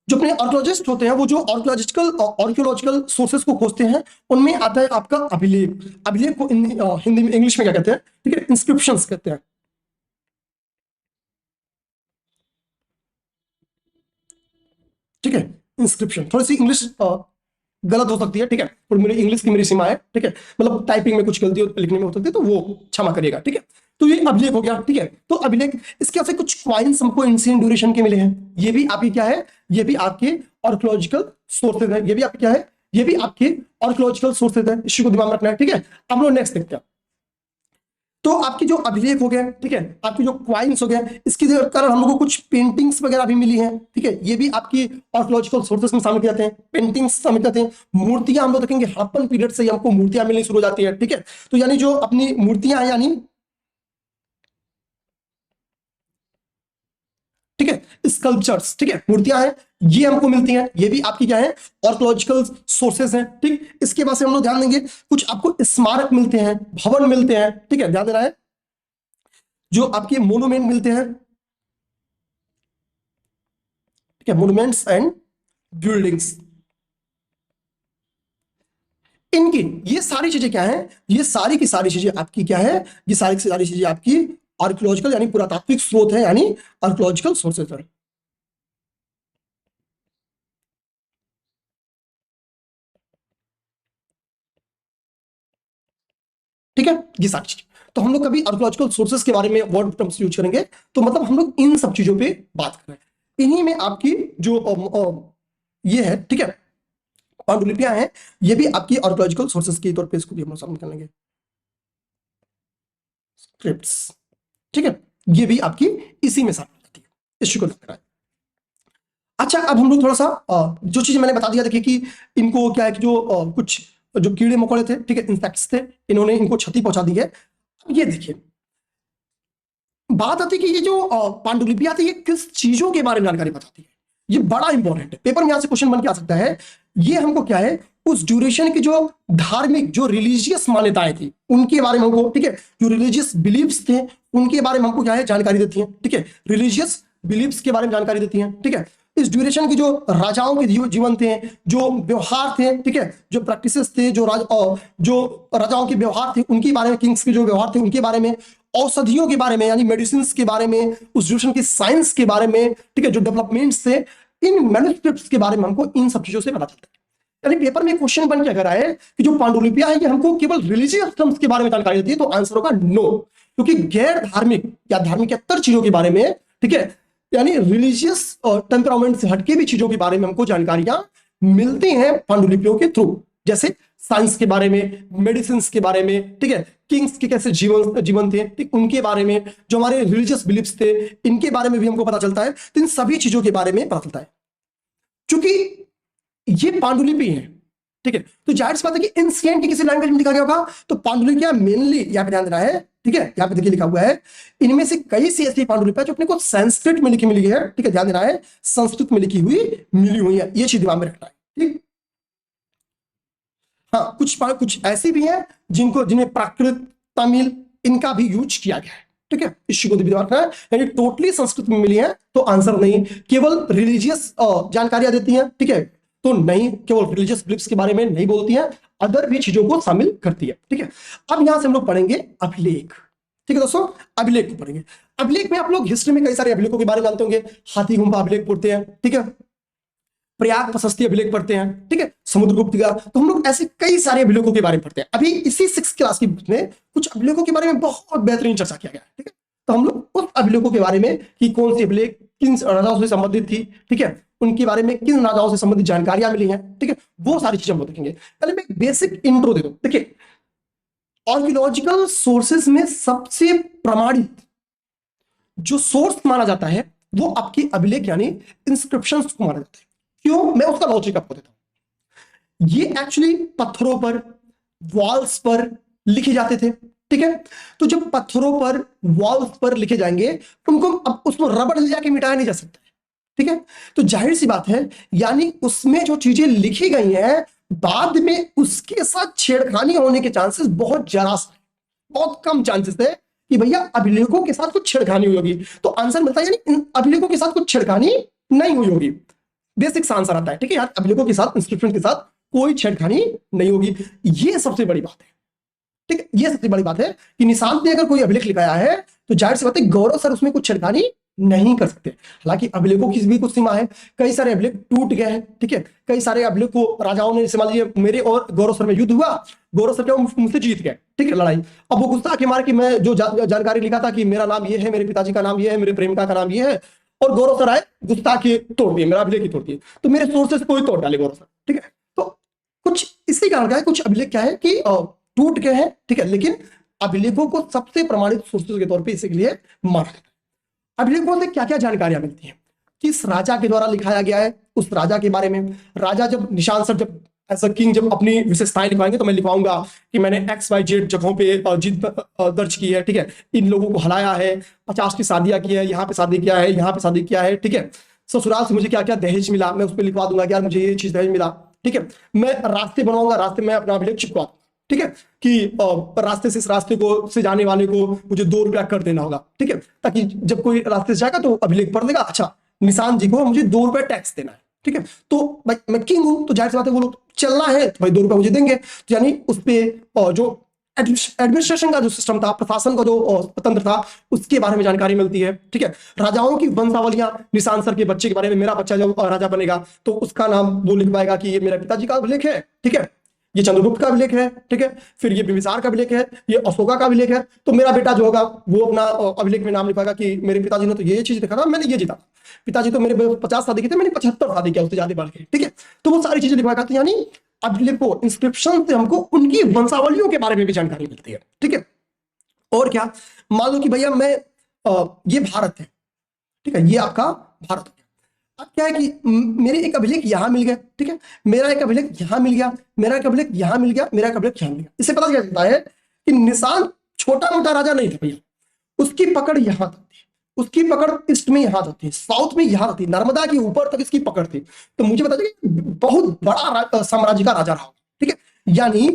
जो अपने आर्कियोलॉजिस्ट होते हैं, वो जो आर्कियोलॉजिकल सोर्सेज को खोजते हैं, उनमें आता है आपका अभिलेख। अभिलेख को हिंदी में, इंग्लिश में क्या कहते हैं, ठीक है, इंस्क्रिप्शंस कहते हैं, ठीक है, इंस्क्रिप्शन। थोड़ी सी इंग्लिश गलत हो सकती है, ठीक है, और मेरी इंग्लिश की मेरी सीमा है, ठीक है, मतलब टाइपिंग में कुछ गलती लिखने में हो सकती है, तो वो क्षमा करिएगा, ठीक है। तो ये अभिलेख हो गया, ठीक है। तो अभिलेख, इसके से कुछ क्वाइंस हमको एंशिएंट ड्यूरेशन के मिले हैं, ये भी आपकी क्या है, ये भी आपके आर्कियोलॉजिकल सोर्सेज है, ये भी आपके क्या है, ये भी आपके आर्कियोलॉजिकल सोर्सेज है, इसी को दिमाग में रखना है, ठीक है। अब लोग नेक्स्ट देखते हैं, तो आपकी जो अभिलेख हो गए, ठीक है, आपकी जो क्वाइंस हो गए, इसके कारण हम लोग को कुछ पेंटिंग्स वगैरह भी मिली हैं, ठीक है, ये भी आपकी आर्कियोलॉजिकल सोर्सेस में शामिल किए जाते हैं, पेंटिंग्स शामिल करते हैं। मूर्तियां हम लोग देखेंगे हड़प्पन पीरियड से ही हमको मूर्तियां मिलनी शुरू हो जाती है, ठीक है। तो यानी जो अपनी मूर्तियां हैं, यानी ठीक है, स्कल्पचर्स, ठीक है, मूर्तियां हैं, ये हमको मिलती हैं, ये भी आपकी क्या है, आर्कियोलॉजिकल सोर्सेस हैं, ठीक। इसके बाद से हम लोग ध्यान देंगे कुछ आपको स्मारक मिलते हैं, भवन मिलते हैं, ठीक है, ध्यान देना है, जो आपके मोनूमेंट मिलते हैं, ठीक है, मोनूमेंट्स एंड बिल्डिंग्स, इनकी ये सारी चीजें क्या है, ये सारी की सारी चीजें आपकी क्या है, ये सारी की सारी चीजें आपकी आर्कियोलॉजिकल यानी पुरातात्विक स्रोत है, यानी आर्कियोलॉजिकल सोर्सेस है, ठीक है, ये सारी चीजें। तो हम लोग कभी आर्कियोलॉजिकल सोर्सेस के बारे में वर्ड टर्म्स यूज करेंगे, तो मतलब हम लोग इन सब चीजों पे बात कर रहे हैं। इन्हीं में आपकी जो ये है, ठीक है, पांडुलिपियां हैं, ये भी आपकी आर्कियोलॉजिकल सोर्सेस के तौर पे इसको भी हम लोग शामिल कर लेंगे, स्क्रिप्ट्स, ठीक है, ये भी आपकी इसी में शामिल होती है, इस चीज को ध्यान रखना है। अच्छा, अब हम लोग थोड़ा सा जो चीज मैंने बता दिया, देखिए कि इनको क्या है कि जो कुछ जो कीड़े मकोड़े थे, ठीक है, इंसेक्ट्स थे, इन्होंने इनको क्षति पहुंचा दी है। अब ये देखिए, बात आती है कि ये जो पांडुलिपियां थी, ये किस चीजों के बारे में जानकारी बताती है, ये बड़ा इंपॉर्टेंट है, पेपर में यहां से क्वेश्चन बन के आ सकता है। ये हमको क्या है, उस ड्यूरेशन की जो धार्मिक, जो रिलीजियस मान्यताएं थी, उनके बारे में हमको, ठीक है, जो रिलीजियस बिलीव्स थे, उनके बारे में हमको क्या है, जानकारी देती है, ठीक है, रिलीजियस बिलीव्स के बारे में जानकारी देती है, ठीक है। इस ड्यूरेशन की जो राजाओं के जीवन थे, जो व्यवहार थे, ठीक है, जो प्रैक्टिसेस थे, जो राजाओं के व्यवहार थे, उनके बारे में, किंग्स के जो व्यवहार थे उनके बारे में, औषधियों के बारे में यानी मेडिसिन के बारे में, उस ड्यूरेशन की साइंस के बारे में, ठीक है, जो डेवलपमेंट्स थे, इन मैन्युस्क्रिप्ट्स के बारे में हमको इन सब चीजों से पता चलता है। यानी पेपर में क्वेश्चन बन के अगर आए कि जो पांडुलिपियां है, ये हमको केवल रिलीजियस टर्म्स के बारे में जानकारी देती है, तो आंसर होगा नो, क्योंकि गैर धार्मिक या धार्मिकेतर चीजों के बारे में, ठीक है, यानी रिलीजियस टेम्परामेंट से हटके भी चीजों के बारे में हमको जानकारियां मिलती हैं पांडुलिपियों के थ्रू, जैसे साइंस के बारे में, मेडिसिन के बारे में, ठीक है, किंग्स के कैसे जीवन थे, ठीक, उनके बारे में, जो हमारे रिलीजियस बिलीफ्स थे, इनके बारे में भी हमको पता चलता है। तो इन सभी चीजों के बारे में पता चलता है। चूंकि ये पांडुलिपि है, ठीक है, तो जाहिर सी बात है कि एंशिएंट की किसी लैंग्वेज में लिखा गया होगा, तो पांडुलिपियां मेनली यहां पे ध्यान देना है, ठीक है, यहां पे देखिए लिखा हुआ है, इनमें से कई सी ऐसी पांडुलिपियां जो अपने को संस्कृत में लिखी मिली है, ठीक है, ध्यान देना है, संस्कृत में लिखी हुई मिली हुई है, ये चीज दिमाग में रखना है, ठीक। हाँ, कुछ ऐसी भी है जिन्हें प्राकृत, तमिल, इनका भी यूज किया गया है, ठीक है, इस चीज को दिमाग रखना है। यानी टोटली संस्कृत में मिली है तो आंसर नहीं, केवल रिलीजियस जानकारियां देती हैं, ठीक है, तो नहीं, केवल रिलीजियस बिलीफ्स के बारे में नहीं बोलती हैं, अदर भी चीजों को शामिल करती है, ठीक है। अब यहां से हम लोग पढ़ेंगे अभिलेख, ठीक है दोस्तों, अभिलेख को पढ़ेंगे। अभिलेख में आप लोग हिस्ट्री में कई सारे अभिलेखों के बारे में जानते होंगे, हाथी गुम्फा अभिलेख पढ़ते हैं, ठीक है, प्रयाग प्रशस्ति अभिलेख पढ़ते हैं, ठीक है, समुद्रगुप्त का, तो हम लोग ऐसे कई सारे अभिलेखों के बारे में पढ़ते हैं। अभी इसी 6th क्लास की बुक में कुछ अभिलेखों के बारे में बहुत बेहतरीन चर्चा किया गया है, ठीक है, तो हम लोग उस अभिलेखों के बारे में कि कौन सी अभिलेख किन राजाओं से संबंधित थी, ठीक है, उनके बारे में किन राजाओं से संबंधित जानकारियां मिली हैं, ठीक है, वो सारी चीजें हम लोग देखेंगे। पहले मैं एक बेसिक इंट्रो दे दूं। देखिए, आर्कियोलॉजिकल सोर्सेस में सबसे प्रमाणित जो सोर्स माना जाता है वो आपकी अभिलेख यानी इंस्क्रिप्शंस को माना जाता है। क्यों? मैं उसका लॉजिक आपको देता हूं। ये एक्चुअली पत्थरों पर, वॉल्स पर लिखे जाते थे, ठीक है, तो जब पत्थरों पर, वॉल्स पर लिखे जाएंगे उनको अब उसमें रबड़ ले जाके मिटाया नहीं जा सकता, ठीक है, तो जाहिर सी बात है, यानी उसमें जो चीजें लिखी गई हैं बाद में उसके साथ छेड़खानी होने के चांसेस बहुत जरा सा, बहुत कम चांसेस है कि भैया अभिलेखों के साथ कुछ छेड़खानी हुई होगी। तो आंसर मिलता है यानी अभिलेखों के साथ कुछ छेड़खानी नहीं हुई होगी, बेसिक आंसर आता है, ठीक है यार, अभिलेखों के साथ, इंस्क्रिप्शन के साथ कोई छेड़खानी नहीं होगी। ये सबसे बड़ी बात है, ठीक है, ये सबसे बड़ी बात है कि निशांत ने अगर कोई अभिलेख लिखाया है तो जाहिर सी बात है गौरव सर उसमें कुछ छेड़खानी नहीं कर सकते। हालांकि अभिलेखों की भी कुछ सीमा है, कई सारे अभिलेख टूट गए हैं, ठीक है, कई सारे अभिलेख को राजाओं ने, मान लीजिए मेरे और गौरव सर में युद्ध हुआ, गौरव सर क्या मुझसे जीत गए, ठीक है, लड़ाई, अब वो गुस्सा के मारे कि मैं जो जानकारी लिखा था कि मेरा नाम ये है, मेरे पिताजी का नाम ये है, मेरे प्रेमिका का नाम ये है, और गौरव सर आए गुस्सा के तोड़ दिए, मेरा अभिलेख ही तोड़ दिए, तो मेरे सोर्सेस कोई तोड़ डाले गौरव सर, ठीक है। तो कुछ इसी कारण का है, कुछ अभिलेख क्या है कि टूट गए हैं, ठीक है, लेकिन अभिलेखों को सबसे प्रमाणित सोर्सेज के तौर पे इसलिए माना जाता है। अभिलेखों से क्या क्या जानकारियां मिलती हैं, किस राजा के द्वारा लिखाया गया है, उस राजा के बारे में, राजा जब निशान सर जब एज अ किंग जब अपनी विशेषताएं लिखवाएंगे तो मैं लिखवाऊंगा कि मैंने XYZ जगहों पे जीत दर्ज की है, ठीक है, इन लोगों को हराया है, 50 की शादियां की है, यहाँ पे शादी किया है, यहाँ पे शादी किया है, ठीक है, ससुराल से मुझे क्या क्या दहेज मिला, मैं उस पर लिखवा दूंगा कि यार मुझे ये चीज दहेज मिला, ठीक है। मैं रास्ते बनवाऊंगा, रास्ते में अपना अभिलेख चिपका, ठीक है, कि रास्ते से इस रास्ते को से जाने वाले को मुझे 2 रुपया कर देना होगा, ठीक है, ताकि जब कोई रास्ते से जाएगा तो अभिलेख पढ़ लेगा, अच्छा निशान जी को मुझे 2 रुपया टैक्स देना है, ठीक है। तो भाई मैं किंग हूं तो जाहिर सी बात है वो लोग चलना है तो भाई 2 रुपया मुझे देंगे, तो यानी उस पर जो एडमिनिस्ट्रेशन का जो सिस्टम था, प्रशासन का जो तंत्र था, उसके बारे में जानकारी मिलती है, ठीक है। राजाओं की वंशावलियां, निशान सर के बच्चे के बारे में, मेरा बच्चा जब राजा बनेगा तो उसका नाम वो लिखवाएगा कि ये मेरा पिताजी का अभिलेख है, ठीक है, ये चंद्रगुप्त का अभिलेख है, ठीक है, फिर ये बिंबिसार का अभिलेख है, ये अशोका का अभिलेख है, तो मेरा बेटा जो होगा वो अपना अभिलेख में नाम लिखवाएगा कि मेरे पिताजी ने तो ये चीज देखा था, मैंने ये जीता, पिताजी तो मेरे 50 शादी की थे, मैंने 75 शादी किया, उससे ज्यादा बढ़ के, ठीक है, तो वो सारी चीजें लिखवाएगा। तो यानी अभिलेखों, इंस्क्रिप्शन से हमको उनकी वंशावलियों के बारे में भी जानकारी मिलती है, ठीक है। और क्या, मान लो कि भैया मैं ये भारत है, ठीक है, ये आपका भारत है, अब क्या है कि मेरे एक अभिलेख यहां मिल गया, ठीक है, मेरा एक अभिलेख यहां मिल गया, मेरा एक अभिलेख यहां मिल गया, मेरा एक अभिलेख यहां मिल गया। इससे पता चलता है कि निशान छोटा मोटा राजा नहीं था भैया, उसकी पकड़ यहां तक थी, उसकी पकड़ ईस्ट में यहां तक थी, साउथ में यहां थी, नर्मदा के ऊपर तक इसकी पकड़ थी। तो मुझे पता चला बहुत बड़ा साम्राज्य का राजा रहा, ठीक है, यानी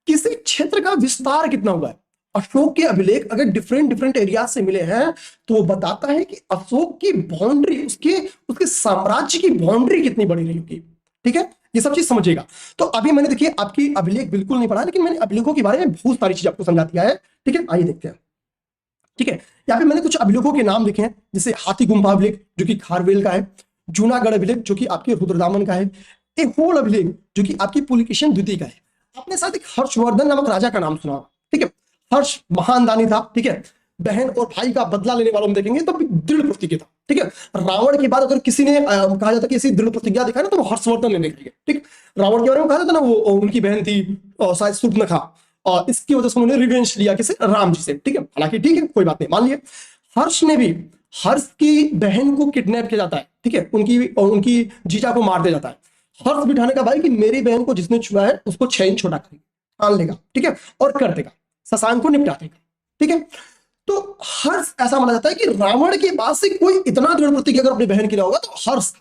किसी क्षेत्र का विस्तार कितना हुआ है। अशोक के अभिलेख अगर डिफरेंट डिफरेंट एरिया से मिले हैं तो वो बताता है कि अशोक की बाउंड्री, उसके साम्राज्य की बाउंड्री कितनी बड़ी रही होगी, ठीक है, ये सब चीज समझिएगा। तो अभी मैंने देखिए आपकी अभिलेख बिल्कुल नहीं पढ़ा, लेकिन मैंने अभिलेखों के बारे में बहुत सारी चीज आपको समझा दिया है, ठीक है, आइए देखते हैं, ठीक है। यहाँ पे मैंने कुछ अभिलेखों के नाम लिखे हैं, जैसे हाथी गुम्फा अभिलेख जो कि खारवेल का है, जूनागढ़ अभिलेख जो कि आपके रुद्रदामन का है, एहोल अभिलेख जो कि आपकी पुलकेशिन द्वितीय का है। आपने साथ एक हर्षवर्धन नामक राजा का नाम सुना, ठीक है, हर्ष महान दानी था, ठीक है, बहन और भाई का बदला लेने वालों में देखेंगे तो दृढ़ प्रतिज्ञा था, ठीक है। रावण के बाद अगर किसी ने कहा जाता कि ऐसी दृढ़ प्रतिज्ञा दिखाए ना तो वो हर्षवर्धन ने दिखाई, ठीक, रावण के बारे में कहा जाता ना वो उनकी बहन थी शायद शूर्पणखा, और इसकी वजह से उन्होंने रिवेंज लिया किसे, राम जी से, ठीक है, हालांकि ठीक है कोई बात नहीं, मान लिया। हर्ष ने भी, हर्ष की बहन को किडनैप किया जाता है, ठीक है, उनकी जीजा को मार दिया जाता है, हर्ष बिठाने का भाई कि मेरी बहन को जिसने छुआ है उसको 6 इंच छोटा करेगा, ठान लेगा, ठीक है, और कर देगा, शशांक को निपटा देगा, ठीक है। तो हर्ष ऐसा माना जाता है कि रावण के बाद से कोई इतना दृढ़ प्रतिज्ञा अगर अपनी बहन के लिए होगा तो हर्ष,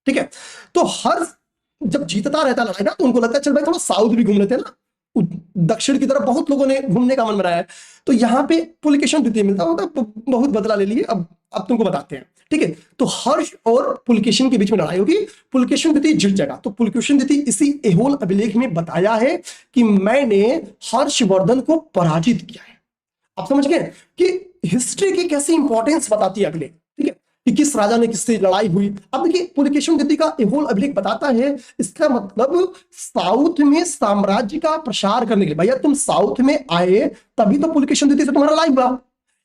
ठीक है। तो हर्ष जब जीतता रहता लड़ाई ना तो उनको लगता है चल भाई थोड़ा साउथ भी घूम लेते हैं ना, दक्षिण की तरफ बहुत लोगों ने घूमने का मन बनाया है, तो यहाँ पे पुलकेशिन द्वितीय मिलता होता, बहुत बदला ले लिए, अब तुमको बताते हैं, ठीक है। तो हर्ष और पुलकेशिन के बीच में लड़ाई होगी, पुलकेशिन द्वितीय जीत जाएगा। तो पुलकेशिन द्वितीय इसी एहोल अभिलेख में बताया है कि मैंने हर्षवर्धन को पराजित किया है। आप समझ गए कि हिस्ट्री की कैसी इंपॉर्टेंस बताती है अभिलेख, ठीक है, कि किस राजा ने किससे लड़ाई हुई। अब देखिए पुलकेशिन द्वितीय का एहोल अभिलेख बताता है, इसका मतलब साउथ में साम्राज्य का प्रसार करने के लिए, भैया तुम साउथ में आए तभी तो पुलकेशिन द्वितीय से तुम्हारा लड़ाई हुआ,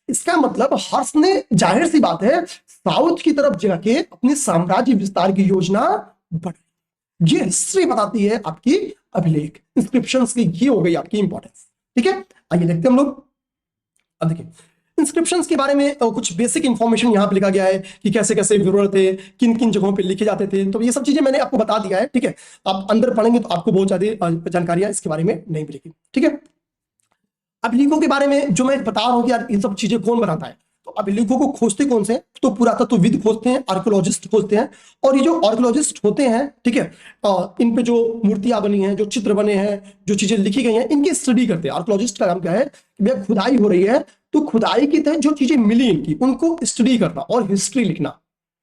इसका मतलब हर्ष ने जाहिर सी बात है साउथ की तरफ जाके अपने साम्राज्य विस्तार की योजना बढ़ाई। ये हिस्ट्री बताती है आपकी अभिलेख, इंस्क्रिप्शंस की, ये हो गई आपकी इंपॉर्टेंस, ठीक है। आइए देखते हैं हम लोग। अब देखिए इंस्क्रिप्शंस के बारे में कुछ बेसिक इंफॉर्मेशन यहाँ पे लिखा गया है कि कैसे कैसे विवरण थे, किन किन जगहों पे लिखे जाते थे, तो ये सब चीजें मैंने आपको बता दिया है, ठीक है। आप अंदर पढ़ेंगे तो आपको बहुत ज्यादा जानकारियां इसके बारे में नहीं मिलेगी, ठीक है। अभिलेखों के बारे में जो मैं बता रहा हूँ कि यार ये सब चीजें कौन बनाता है, तो अभिलेखों को खोजते कौन से, तो पुरातत्वविद खोजते हैं, आर्कियोलॉजिस्ट खोजते हैं। और ये जो आर्कियोलॉजिस्ट होते हैं, ठीक है, इन पे जो मूर्तियां बनी हैं, जो चित्र बने हैं, जो चीजें लिखी गई हैं, इनकी स्टडी करते हैं। आर्कियोलॉजिस्ट का काम क्या है कि भैया खुदाई हो रही है तो खुदाई के तहत जो चीजें मिली इनकी उनको स्टडी करना और हिस्ट्री लिखना,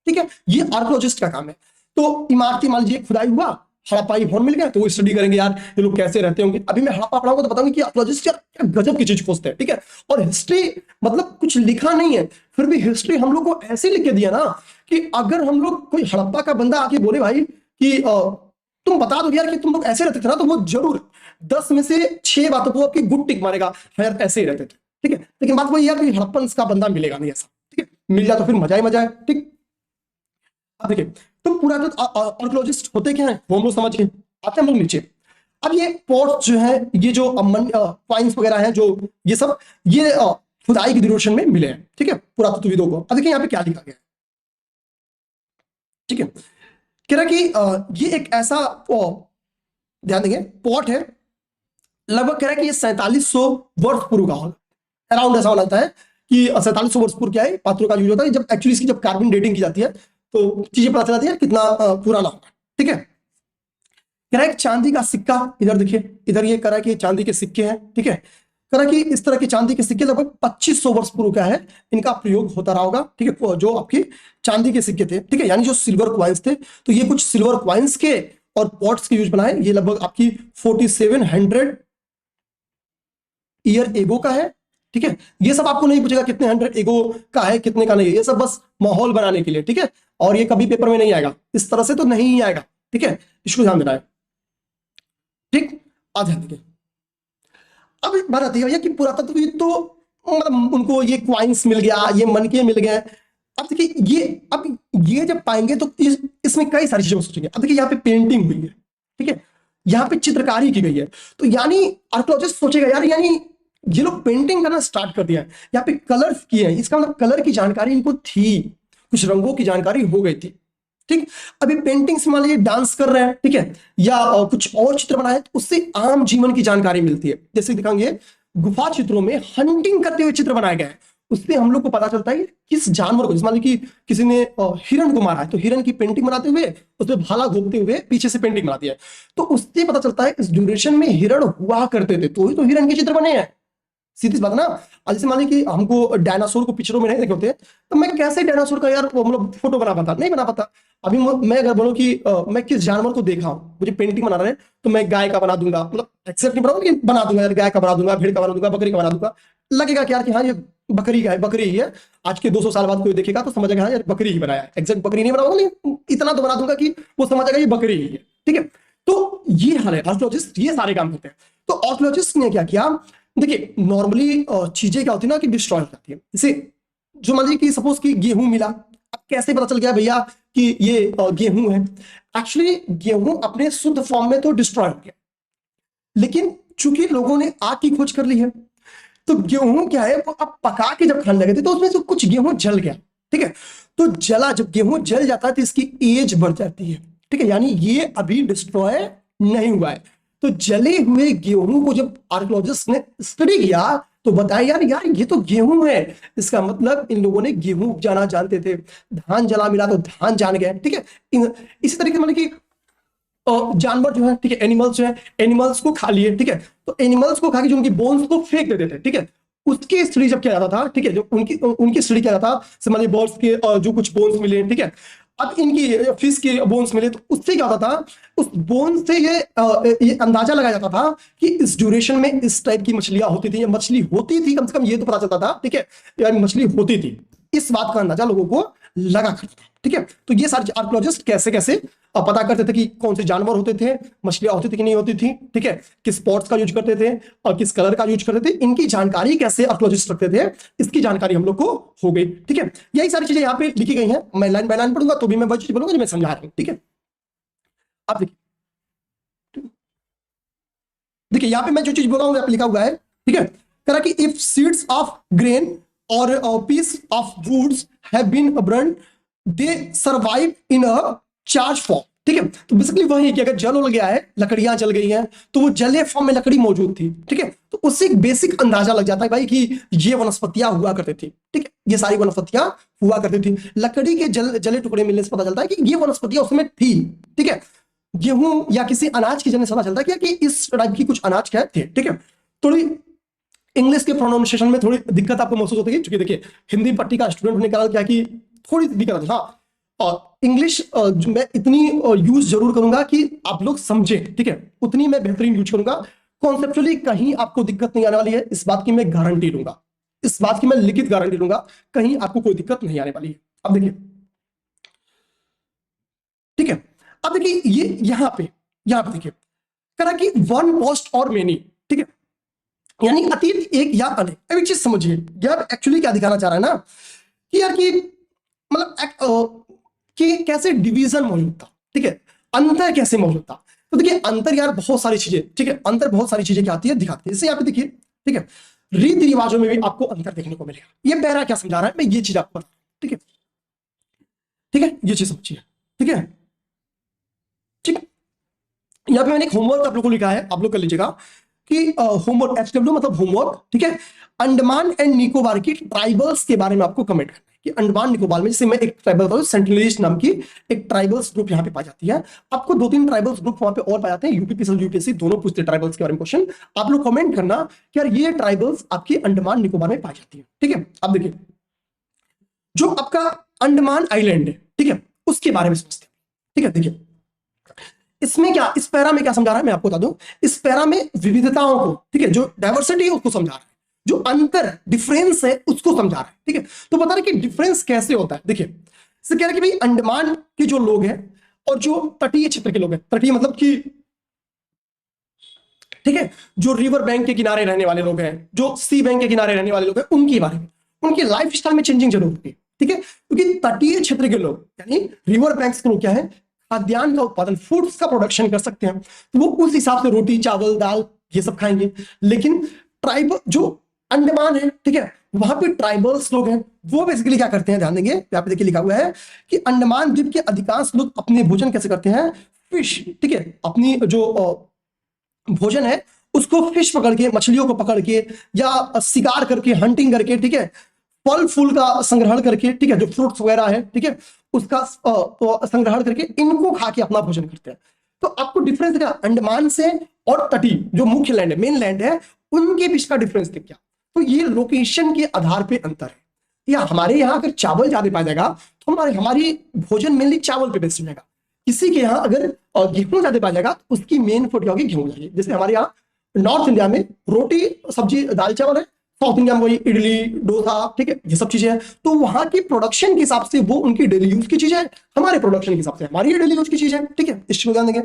ठीक है, ये आर्कियोलॉजिस्ट का काम है। तो इमारती मान लीजिए खुदाई हुआ, हड़प्पाई भवन मिल गया तो वो स्टडी करेंगे यार ये लोग कैसे रहते होंगे। अभी मैं हड़प्पा पढ़ाऊंगा तो बताऊंगी कि आर्कियोलॉजिस्ट यार क्या गजब की चीज खोजते हैं, ठीक है। और हिस्ट्री मतलब कुछ लिखा नहीं है, फिर भी हिस्ट्री हम लोग को ऐसे लिख के दिया ना कि अगर हम लोग, कोई हड़प्पा का बंदा आके बोले भाई कि तुम बता दो यार कि तुम लोग ऐसे रहते थे ना, तो वो जरूर 10 में से 6 बातों को आपकी गुड टिक मारेगा, यार ऐसे ही रहते थे, ठीक है। लेकिन बात वही यार कि हड़प्पन का बंदा मिलेगा नहीं ऐसा, ठीक है, मिल जाए तो फिर मजा ही मजा है, ठीक। अब देखिए तो पूरा आर्कियोलॉजिस्ट होते क्या है वो हम लोग समझ गए। आते हैं हम लोग नीचे। अब ये पॉट्स जो है, ये जो कॉइन्स वगैरह हैं, जो ये सब ये खुदाई की ड्यूरेशन में मिले हैं, ठीक है, पुरातत्वविदों को। अब देखिए यहाँ पे क्या लिखा गया है, ठीक है, कह रहा है कि ये एक ऐसा ध्यान देंगे पॉट है, लगभग कह रहा है कि ये 4700 वर्ष पूर्व का होगा, अराउंड ऐसा लगता है कि 4700 वर्ष पूर्व क्या है पात्रों का यूज होता है। जब एक्चुअली इसकी जब कार्बन डेटिंग की जाती है तो चीजें पता चल जाती है कितना पुराना होगा, ठीक है। कह रहा है चांदी का सिक्का, इधर देखिए, इधर ये कह रहा है कि चांदी के सिक्के हैं, ठीक है, कह रहा है कि इस तरह के चांदी के सिक्के लगभग 2500 वर्ष पूर्व का है, इनका प्रयोग होता रहा होगा, ठीक है, जो आपके चांदी के सिक्के थे, ठीक है, यानी जो सिल्वर क्वाइंस थे, तो ये कुछ सिल्वर क्वाइंस के और पॉट्स के यूज बनाए, ये लगभग आपकी 4700 ईयर एगो का है, ठीक है। ये सब आपको नहीं पूछेगा कितने 100 एगो का है कितने का नहीं है, ये सब बस माहौल बनाने के लिए, ठीक है, और ये कभी पेपर में नहीं आएगा, इस तरह से तो नहीं आएगा, ठीक है, इसको ध्यान देना है, ठीक। आज ध्यान देखिए, अब बात आती है भैया कि पुरातत्वविद तो मतलब उनको ये क्वाइंस मिल गया, ये मनके मिल गए। अब देखिए ये जब पाएंगे तो इसमें कई सारी चीजें सोचेंगे। अब देखिए यहाँ पे पेंटिंग हुई है, ठीक है, यहाँ पे चित्रकारी की गई है, तो यानी आर्कियोलॉजिस्ट सोचेगा यार, यानी ये लोग पेंटिंग करना स्टार्ट कर दिया है, यहाँ पे कलर्स किए हैं, इसका मतलब कलर की जानकारी इनको थी, कुछ रंगों की जानकारी हो गई थी, ठीक। अभी पेंटिंग से मान लीजिए डांस कर रहे हैं, ठीक है, या कुछ और चित्र बनाए तो उससे आम जीवन की जानकारी मिलती है। जैसे दिखाएंगे गुफा चित्रों में हंटिंग करते हुए चित्र बनाए गए हैं, उससे हम लोग को पता चलता है कि किस जानवर को, जैसे मान लीजिए कि किसी ने हिरण को मारा है तो हिरण की पेंटिंग बनाते हुए उसमें भाला घोंपते हुए पीछे से पेंटिंग बनाती है, तो उससे पता चलता है इस ड्यूरेशन में हिरण हुआ करते थे, तो ही तो हिरण के चित्र बने हैं। सीधी सी बात ना। आज जैसे मान लीजिए कि हमको डायनासोर को पिक्चरों में नहीं देखे होते, तो मैं कैसे डायनासोर का यार मतलब फोटो बना पाता, नहीं बना पाता। अभी मैं अगर बोलूं कि मैं किस जानवर को देखा हूं, मुझे पेंटिंग बना रहे हैं, तो मैं गाय का बना दूंगा, मतलब एक्सेप्ट नहीं बनाऊंगा लेकिन बना दूंगा यार, गाय का बना दूंगा, भेड़ का बना दूंगा, बकरी का बना दूंगा, लगेगा क्या कि हाँ ये बकरी का है, बकरी ही है। आज के 200 साल बाद कोई देखेगा तो समझेगा हाँ यार बकरी ही बनाया है, एग्जैक्ट बकरी नहीं बनाऊंगा लेकिन इतना तो बना दूंगा कि वो समझेगा ये बकरी ही है, ठीक है। तो ये हाल है, आर्कियोलॉजिस्ट ये सारे काम करते हैं। तो आर्कियोलॉजिस्ट ने क्या किया, देखिए नॉर्मली चीजें क्या होती है ना कि डिस्ट्रॉय हो जाती है। जैसे जो मान लीजिए कि सपोज कि गेहूं मिला, अब कैसे पता चल गया भैया कि ये गेहूं है। एक्चुअली गेहूं अपने शुद्ध फॉर्म में तो डिस्ट्रॉय हो गया, लेकिन चूंकि लोगों ने आग की खोज कर ली है, तो गेहूं क्या है वो अब पका के जब खाने लगे थे तो उसमें से कुछ गेहूं जल गया, ठीक है। तो जला, जब गेहूं जल जाता है तो इसकी एज बढ़ जाती है, ठीक है, यानी ये अभी डिस्ट्रॉय नहीं हुआ है। तो जले हुए गेहूं को जब आर्कियोलॉजिस्ट ने स्टडी किया तो बताया यार यार ये तो गेहूं है, इसका मतलब इन लोगों ने गेहूं जाना जानते थे, धान जला मिला तो धान जान गए, ठीक है। इसी तरीके मतलब कि जानवर जो है, ठीक है, एनिमल्स जो है, एनिमल्स को खा लिए, ठीक है, तो एनिमल्स को खा के जो उनकी बोन्स को फेंक देते थे, ठीक है, उसकी स्टडी जब किया जाता था, ठीक है, जो उनकी स्टडी किया जाता था, समझिए बर्ड्स के जो कुछ बोन्स मिले, ठीक है, अब इनकी फिश के बोन्स मिले, तो उससे क्या होता था, उस बोन से ये अंदाजा लगाया जाता था कि इस ड्यूरेशन में इस टाइप की मछलियां होती थी, या मछली होती थी, कम से कम ये तो पता चलता था, ठीक है, यानी मछली होती थी, इस बात का अंदाजा लोगों को लगा करता था, ठीक है। तो ये सारे आर्कियोलॉजिस्ट कैसे कैसे पता करते थे कि कौन से जानवर होते थे, मछलियां होती थी कि नहीं होती थी, ठीक है, किस स्पॉट्स का यूज करते थे और किस कलर का यूज करते थे, इनकी जानकारी कैसे आर्कियोलॉजिस्ट रखते थे, इसकी जानकारी हम लोग को हो गई, ठीक है। यही सारी चीजें यहाँ पे लिखी गई हैं, मैं लाइन बाय लाइन पढ़ूंगा तो भी मैं वही चीज बोलूंगा जो मैं समझा रहा हूं, ठीक है। अब देखिए यहाँ पे मैं जो चीज बोला हूँ लिखा हुआ है, ठीक है, कह रहा कि इफ सीड्स ऑफ ग्रेन और piece of woods have been burned they survive in a charge form, ठीक है। तो बेसिकली वही कि अगर जल उल गया है, लकड़ियां जल गई हैं, तो वो जले फॉर्म में लकड़ी मौजूद थी, ठीक है, तो उससे एक बेसिक अंदाजा लग जाता है भाई कि ये वनस्पतियां हुआ करती थी, ठीक है, ये सारी वनस्पतियां हुआ करती थी। लकड़ी के जले टुकड़े मिलने से पता चलता है कि ये वनस्पतियां उसमें थी, ठीक है। गेहूं या किसी अनाज की जन्म से पता चलता है कि इस टाइप की कुछ अनाज क्या थे, ठीक है। थोड़ी इंग्लिश के प्रोनाउंसिएशन में थोड़ी दिक्कत आपको महसूस होती है, क्योंकि देखिए हिंदी पट्टी का स्टूडेंट होने के कारण क्या कि थोड़ी दिक्कत आती है, हाँ। और इंग्लिश मैं इतनी यूज जरूर करूंगा कि आप लोग समझें, ठीक है, उतनी मैं बेहतरीन यूज करूंगा। कॉन्सेप्चुअली कहीं आपको दिक्कत नहीं आने वाली है, इस बात की मैं गारंटी लूंगा, इस बात की मैं लिखित गारंटी लूंगा, कहीं आपको कोई दिक्कत नहीं आने वाली है। अब देखिए, ठीक है, अब देखिए ये यहां पे देखिए करा कि वन पोस्ट और मेनी, ठीक है, यानी अतीत एक या अनेक। अब एक चीज समझिए, यार एक्चुअली क्या दिखाना चाह रहा है ना कि यार कि मतलब कि कैसे डिवीजन मौजूद था, ठीक है, अंतर कैसे मौजूद था। तो देखिए अंतर यार बहुत सारी चीजें, ठीक है, अंतर बहुत सारी चीजें क्या आती है दिखाती है। जैसे यहाँ पे देखिए, ठीक है, रीति रिवाजों में भी आपको अंतर देखने को मिलेगा। ये पैरा क्या समझा रहा है, मैं ये चीज आपको बता रहा हूं, ठीक है, ठीक है, ये चीज समझिए, ठीक है, ठीक। यहाँ पे मैंने एक होमवर्क आप लोग को लिखा है, आप लोग कर लीजिएगा कि होमवर्क, HW मतलब होमवर्क, ठीक है, अंडमान एंड निकोबार की ट्राइबल्स के बारे में आपको कमेंट करना है कि अंडमान निकोबार में, जैसे मैं एक ट्राइबल बताऊं, सेंट्रलिस्ट नाम की एक ट्राइबल्स ग्रुप यहाँ पे पाई जाती है। आपको 2-3 ट्राइबल्स ग्रुप वहां पे और पाए जाते हैं, यूपीएससी दोनों पूछते हैं ट्राइबल्स के बारे में क्वेश्चन। आप लोग कमेंट करना कि यार ये ट्राइबल्स आपकी अंडमान निकोबार में पाई जाती है, ठीक है। अब देखिए जो आपका अंडमान आइलैंड है, ठीक है, उसके बारे में समझते हैं, ठीक है। देखिए इसमें क्या, इस पैरा में क्या समझा रहा है मैं आपको बता दूं। इस पैरा में विविधताओं को, ठीक है, जो डाइवर्सिटी है उसको समझा रहा है, जो अंतर डिफरेंस है उसको समझा रहा है, ठीक है। तो बता रहे कि डिफरेंस कैसे होता है। देखिए इससे कह रहा है कि भाई अंडमान के जो लोग हैं और जो तटीय क्षेत्र के लोग हैं, तटीय मतलब कि, ठीक है, जो रिवर बैंक के किनारे रहने वाले लोग हैं, जो सी बैंक के किनारे रहने वाले लोग हैं, उनके बारे में, उनकी लाइफ स्टाइल में चेंजिंग जरूर होती है, ठीक है। क्योंकि तटीय क्षेत्र के लोग यानी रिवर बैंक्स के लोग क्या है, खाद्यान्न का उत्पादन, फूड्स का प्रोडक्शन कर सकते हैं, तो वो उस हिसाब से रोटी चावल दाल ये सब खाएंगे। लेकिन ट्राइब जो अंडमान है, ठीक है, वहां पे ट्राइबल्स लोग हैं, वो बेसिकली क्या करते हैं, ध्यान देंगे यहाँ पे देखिए लिखा हुआ है कि अंडमान द्वीप के अधिकांश लोग अपने भोजन कैसे करते हैं, फिश, ठीक है, अपनी जो भोजन है उसको फिश पकड़ के, मछलियों को पकड़ के या शिकार करके, हंटिंग करके, ठीक है, फल फूल का संग्रहण करके, ठीक है, जो फ्रूट्स वगैरह है, ठीक है, उसका संग्रहण करके इनको खा के अपना भोजन करते हैं। तो आपको डिफरेंस दिखा अंडमान से और तटीय जो मुख्य लैंड है, मेन लैंड है, उनके बीच का डिफरेंस दिख गया। तो ये लोकेशन के आधार पे अंतर है। या हमारे यहाँ अगर चावल ज्यादा पाया जाएगा तो हमारी भोजन मेनली चावल पे बेस्ड रहेगा। किसी के यहाँ अगर गेहूं ज्यादा पाया जाएगा तो उसकी मेन फूड क्या होगी, गेहूं जाएगी। जैसे हमारे यहाँ नॉर्थ इंडिया में रोटी सब्जी दाल चावल है, साउथ इंडिया में वही इडली डोसा, ठीक है, ये सब चीजें हैं। तो वहां की प्रोडक्शन के हिसाब से वो उनकी डेली यूज की चीजें है, हमारे प्रोडक्शन के हिसाब से हमारी डेली यूज की चीज है, ठीक है। इस चीज को ध्यान देंगे,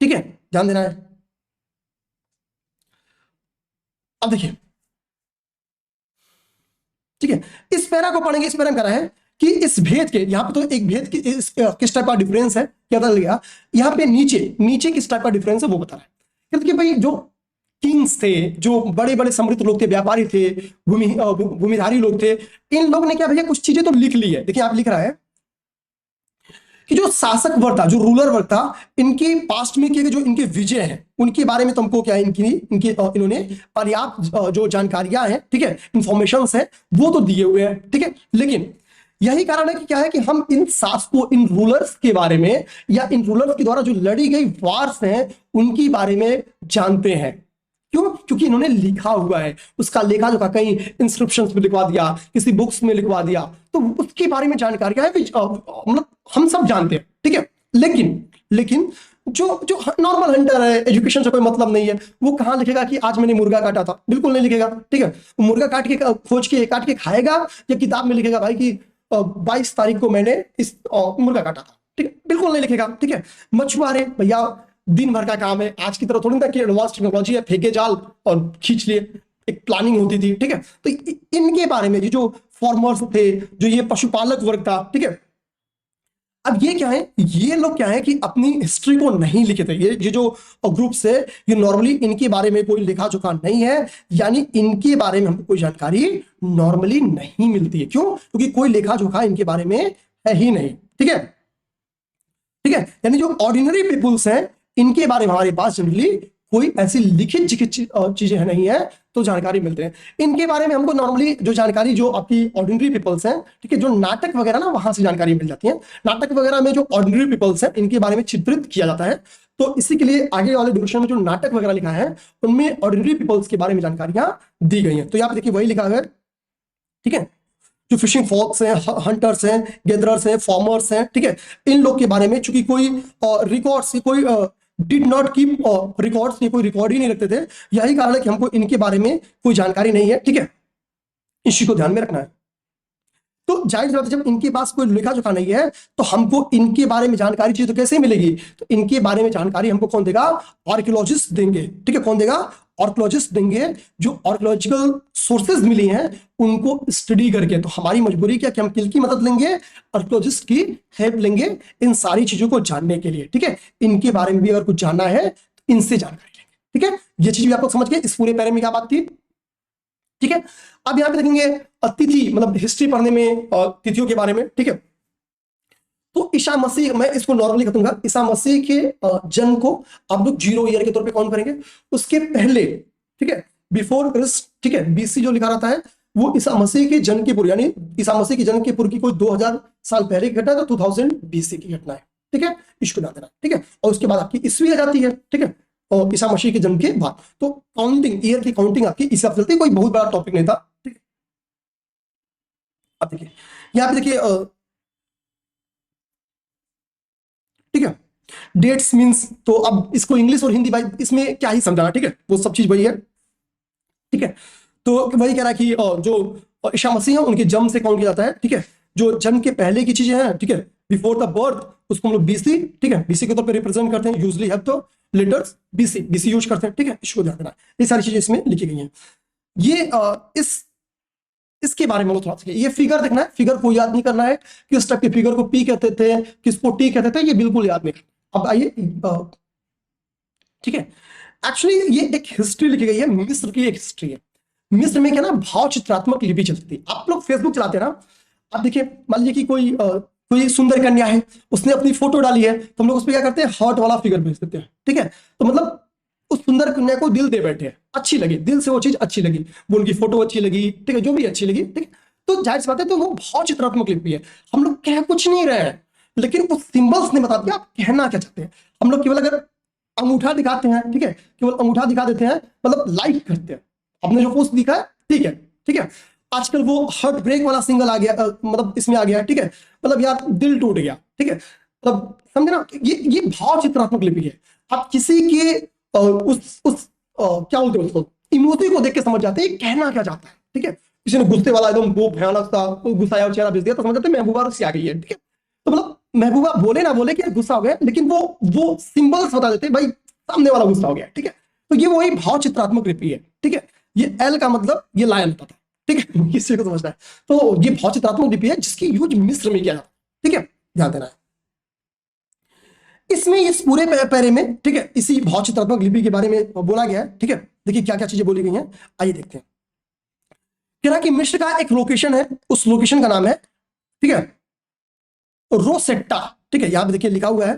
ठीक है, ध्यान देना है। अब देखिए, ठीक है, इस पैरा को पढ़ेंगे। इस पैरा में कह रहा है कि इस भेद के, यहाँ पे तो एक भेद की किस टाइप का डिफरेंस है क्या बता लगेगा, यहाँ पे नीचे नीचे किस टाइप का डिफरेंस है वो बता रहा है। क्योंकि भाई जो किंग्स थे, जो बड़े बड़े समृद्ध लोग थे, व्यापारी थे, भूमिधारी लोग थे, इन लोग ने क्या भैया कुछ चीजें तो लिख ली है। देखिए आप लिख रहा है कि जो शासक वर्ग था, जो रूलर वर्ग था, इनके पास्ट में किए जो इनके विजय हैं उनके बारे में तुमको क्या है, इन्होंने पर्याप्त जो जानकारियां हैं, ठीक है, इंफॉर्मेशन है वो तो दिए हुए हैं, ठीक है। लेकिन यही कारण है कि क्या है कि हम इन शासकों, इन रूलर्स के बारे में या इन रूलर्स के द्वारा जो लड़ी गई वार्स हैं उनके बारे में जानते हैं। क्यों? क्योंकि इन्होंने लिखा हुआ है, उसका लेखा जोखा कहीं इंस्क्रिप्शंस में लिखवा दिया, किसी बुक्स में लिखवा दिया, तो उसके बारे में जानकारी है, मतलब हम सब जानते हैं, ठीक है। लेकिन जो जो नॉर्मल हंटर है, एजुकेशन से कोई मतलब नहीं है, वो कहां लिखेगा कि आज मैंने मुर्गा काटा था, बिल्कुल नहीं लिखेगा, ठीक है। मुर्गा काट के खोज के काट के खाएगा या किताब में लिखेगा भाई कि 22 तारीख को मैंने इस मुर्गा काटा था, ठीक है, बिल्कुल नहीं लिखेगा, ठीक है। मछुआरे भैया दिन भर का काम है, आज की तरह थोड़ी ना कि एडवांस टेक्नोलॉजी है, फेंके जाल और खींच लिए, एक प्लानिंग होती थी, ठीक है। तो इनके बारे में जो फॉर्मर्स थे, जो ये पशुपालक वर्ग था, ठीक है। अब ये क्या है, ये लोग क्या है कि अपनी हिस्ट्री को नहीं लिखे थे। ये जो ग्रुप्स है ये नॉर्मली इनके बारे में कोई लेखा जोखा नहीं है, यानी इनके बारे में हमको कोई जानकारी नॉर्मली नहीं मिलती है। क्यों? क्योंकि कोई लेखा जोखा इनके बारे में है ही नहीं, ठीक है, ठीक है। यानी जो ऑर्डिनरी पीपुल्स हैं इनके बारे में हमारे पास जनरली कोई ऐसी लिखित चीजें नहीं है, तो जानकारी मिलते हैं। इनके बारे में हमको नॉर्मली जो जानकारी, जो आपकी ऑर्डिनरी पीपल्स हैं, ठीक है, जो नाटक वगैरह ना वहां से जानकारी मिल जाती है। नाटक वगैरह में जो ऑर्डिनरी पीपल्स हैं इनके बारे में चित्रित किया जाता है, तो इसी के लिए आगे वाले डिस्कशन में जो नाटक वगैरह लिखा है उनमें ऑर्डिनरी पीपल्स के बारे में जानकारियां दी गई हैं। तो यहाँ पे देखिए वही लिखा है, ठीक है, जो फिशिंग फॉक्स हैं, हंटर्स हैं, गैदरर्स हैं, फार्मर्स हैं, ठीक है, इन लोग के बारे में चूंकि कोई रिकॉर्ड्स, कोई डिड नॉट कीप रिकॉर्ड्स, ये कोई रिकॉर्ड ही नहीं रखते थे, यही कारण है कि हमको इनके बारे में कोई जानकारी नहीं है, ठीक है। इसी को ध्यान में रखना है। तो जाहिर सी बात है जब इनके पास कोई लेखा जोखा नहीं है तो हमको इनके बारे में जानकारी चाहिए तो कैसे मिलेगी? तो इनके बारे में जानकारी हमको कौन देगा? आर्कियोलॉजिस्ट देंगे, ठीक है। कौन देगा? आर्कियोलॉजिस्ट देंगे जो आर्कियोलॉजिकल सोर्सेज मिली हैं उनको स्टडी करके। तो हमारी मजबूरी क्या कि हम किसकी मदद लेंगे, आर्कियोलॉजिस्ट की हेल्प लेंगे इन सारी चीजों को जानने के लिए, ठीक है। इनके बारे में भी अगर कुछ जानना है तो इनसे जानकारी लेंगे, ठीक है। ये चीज भी आप लोग समझ गए, इस पूरे पैरे में क्या बात थी, ठीक है। अब यहां पे देखेंगे तिथि, मतलब हिस्ट्री पढ़ने में तिथियों के बारे में, ठीक है। तो ईसा मसीह, मैं इसको नॉर्मली कहूंगा, ईसा मसीह के जन्म को आप लोग 0 ईयर के तौर पे काउंट करेंगे। उसके पहले, ठीक है, बिफोर क्रिस्ट, ठीक है, बीसी जो लिखा रहता है वो ईसा मसीह के जन्म के पूर्व, यानी ईसा मसीह के जन्म के पूर्व की कोई 2000 साल पहले की घटना है, तो 2000 बीसी की घटना है, ठीक है। इसको ध्यान देना, ठीक है। और उसके बाद आपकी ईस्वी आ जाती है, ठीक है, और ईसा मसीह के जन्म के बाद। तो काउंटिंग, ईयर की काउंटिंग आपकी इस हिसाब से चलती है, कोई बहुत बड़ा टॉपिक नहीं था, ठीक है। अब देखिए यहाँ पे देखिए, ठीक है, डेट्स मींस, तो अब इसको इंग्लिश और हिंदी भाई इसमें क्या ही समझाना, ठीक है, वो सब चीज वही है, ठीक है। तो वही कह रहा है कि जो ईसा मसीह है उनके जन्म से काउंट किया जाता है, ठीक है। जो जन्म के पहले की चीजें हैं, ठीक है, बिफोर द बर्थ, उसको हम लोग बीसी, ठीक है, बीसी के तौर पे रिप्रेजेंट करते हैं, usually have the letters BC, BC use करते हैं, ठीक है। इसको ध्यान देना, ये सारी चीजें इसमें लिखी गई हैं। ये इसके बारे में थोड़ा सा, ये फिगर देखना है, फिगर को याद नहीं करना है, किस टाइप के फिगर को पी कहते थे, किसको टी कहते थे, ये बिल्कुल याद नहीं करना। अब आइए, ठीक है, एक्चुअली ये एक हिस्ट्री लिखी गई है, मिस्र की एक हिस्ट्री है। मिस्र में क्या ना भाव चित्रात्मक लिपि चलती थी। आप लोग फेसबुक चलाते हैं ना, आप देखिए, मान लीजिए कि कोई सुंदर कन्या है, उसने अपनी फोटो डाली है, तो हम लोग उस पर क्या करते हैं, हार्ट वाला फिगर भेज देते हैं, ठीक है। तो मतलब उस सुंदर कन्या को दिल दे बैठे हैं, अच्छी लगी, दिल से वो चीज अच्छी लगी, वो उनकी फोटो अच्छी लगी, ठीक है, जो भी अच्छी लगी, ठीक है। तो जाहिर सी बात है, तो वो भाव चित्रात्मक लिपि है। हम लोग कह कुछ नहीं रहे हैं, लेकिन उस सिंबल्स ने बता दिया आप कहना क्या चाहते हैं। हम लोग केवल अगर अंगूठा दिखाते हैं, ठीक है, केवल अंगूठा दिखा देते हैं, मतलब लाइक करते हैं, आपने जो पोस्ट दिखा है, ठीक है, ठीक है। आजकल वो हार्ट ब्रेक वाला सिंगल आ गया, मतलब इसमें आ गया, ठीक है, मतलब यार दिल टूट गया, ठीक है, मतलब समझे ना, ये भाव चित्रात्मक लिपि है। आप किसी के क्या बोलते हैं उसको, इमोजी को देख के समझ जाते हैं कहना क्या चाहता है, ठीक है। किसी ने गुस्से वाला एकदम वो भयानक सा गुस्साया और चेहरा भेज दिया, तो समझ जाते हैं महबूबा से आ गई है, ठीक है। तो मतलब महबूबा बोले ना बोले कि गुस्सा हो गया, लेकिन वो सिंबल्स बता देते भाई सामने वाला गुस्सा हो गया, ठीक है। तो ये वही भाव चित्रात्मक लिपि है, ठीक है। ये एल का मतलब ये लायन होता था, ठीक है, इस चीज को समझना है। तो ये भाव चित्रात्मक लिपि है जिसकी यूज मिस्र में किया जाता है, ठीक है, ध्यान देना है इसमें। इस पूरे पैरे में, ठीक है, इसी भाव चित्रात्मक लिपि के बारे में बोला गया है, ठीक है। देखिए क्या क्या चीजें बोली गई हैं, आइए देखते हैं। कह रहा कि मिस्र का एक लोकेशन है, उस लोकेशन का नाम है, ठीक है, रोसेट्टा, ठीक है, यहां पे देखिए लिखा हुआ है,